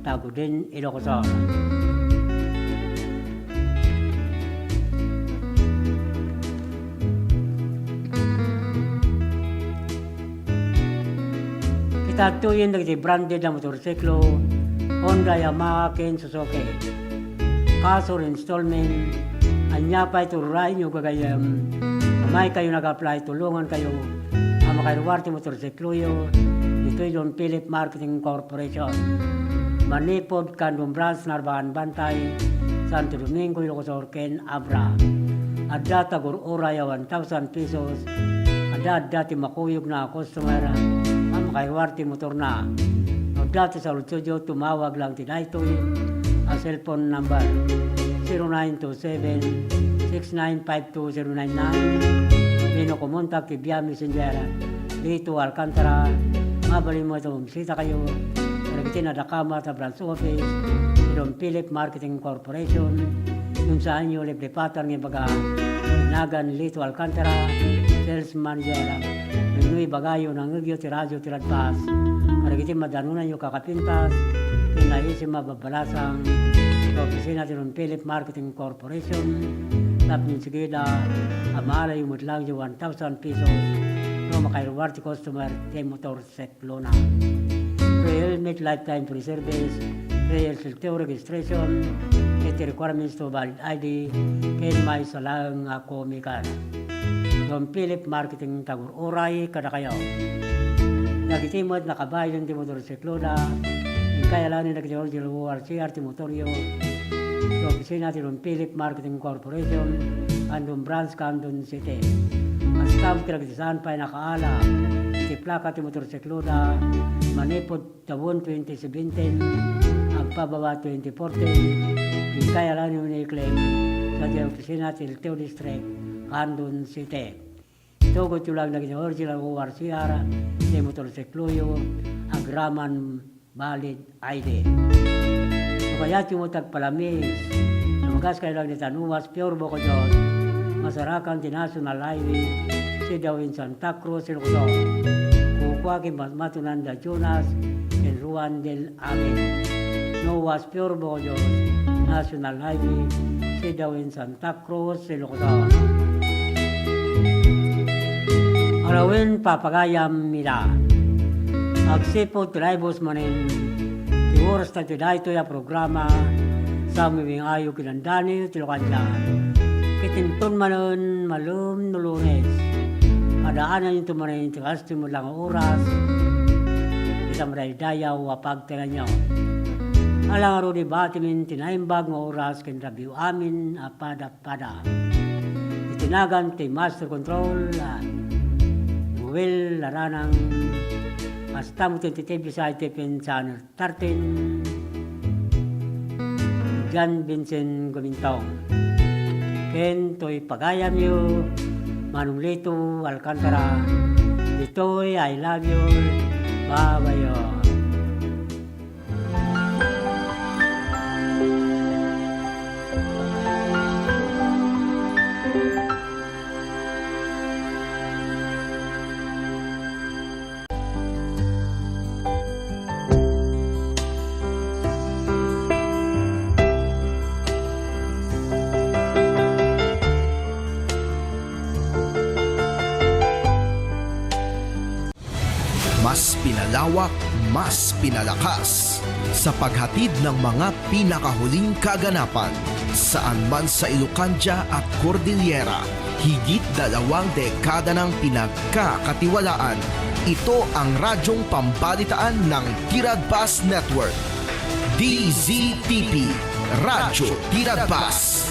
Tagudin, Ilocosor. Tatuyin na branded na motorsiklo, Honda, Yamaha, Ken, Suzuki. Kaso installment, anya pa ito rin yung kagayam. May kayo nag-apply, tulungan kayo. Ang makairuwarte motorsiklo yun. Ito yung Philip Marketing Corporation. Manipod, Candon Branch, Narbahan Bantay, Santo Domingo, Ilocosor, Ken, Abra. Adda tagur oraya 1,000 pesos. Adda ti makuyog na customer. Makaiwarti motor na. O dati sa Lutsudio, tumawag lang tinaytoy ang cellphone number 0927-6952-099. Pino kumontak kibya messenger dito Alcantara. Mabali mo ito, bisita kayo. Nagkitin na Dakama sa branch office ng Philip Marketing Corporation. Yung saan nyo liplipatan ng baga Nagan Lito Alcantara, sales manager. Nuy bagayo ng ngagyo ti radyo ti radpas. Maragiti madanunan yung kakapintas. Kinaisi mababalasang sa opisina ti ng Philip Marketing Corporation. Tapos sigida, amala yung mutlang yung 1,000 pesos. No makairuwar ti customer ti motorsiklo na. Pre-helmet lifetime free service. Pre-helmet registration. Iti requirements to valid ID. Ken may salang komikan. Don Philip Marketing Tagur Oray kada kayo. Nagitimot nakabayan ti motor sikloda. Kaya lang nagtiwag di luwar si Arte Motorio. Sa opisina ti Don Philip Marketing Corporation andong branch Candon City. Astam tinagtisan pa nakaala. Ti plaka ti motor sikloda manipod tawon 2017 agpababa 2014. Kaya lang yung ni-claim sa di opisina ti Teo District Candon City. Tugot yung lang naging original luwar si Ara ti motor sikloyo agraman valid ID. So kaya tumutag palamis, namagas kayo lang ni Tanuwas, pure boko Diyos, masarakan ti National Highway, si Dawin Santa Cruz, Ilocos, kukwa ki Matunan da Jonas, and Ruan del Amin. Nuwas, pure boko Diyos, National Highway, si Dawin Santa Cruz, Ilocos. Arawin papagayam nila. Agsipod tribos manin ti oras na tidayto ya programa sa mibing ayo kinandani tilokanda. Kitinton manon malum no Lunes. Adaanan yung tumanin ti kasto mo lang oras. Isang dayaw wapag tiranyaw. Alang aro di batimin tinaimbag nga oras kinrabiw amin apada-pada. Itinagan ti Master Control Will laranang hasta mo tentitibi sa ITPN Channel 13 John Vincent Gumintong Ken to'y pagayam yu Manumlito Alcantara Ito'y I love you Babayo. Mas pinalawak, mas pinalakas sa paghatid ng mga pinakahuling kaganapan saan man sa Ilocania at Cordillera. Higit 2 dekada ng pinagkakatiwalaan. Ito ang radyong pambalitaan ng Tiradpas Network. DZTP, Radyo Tiradpas.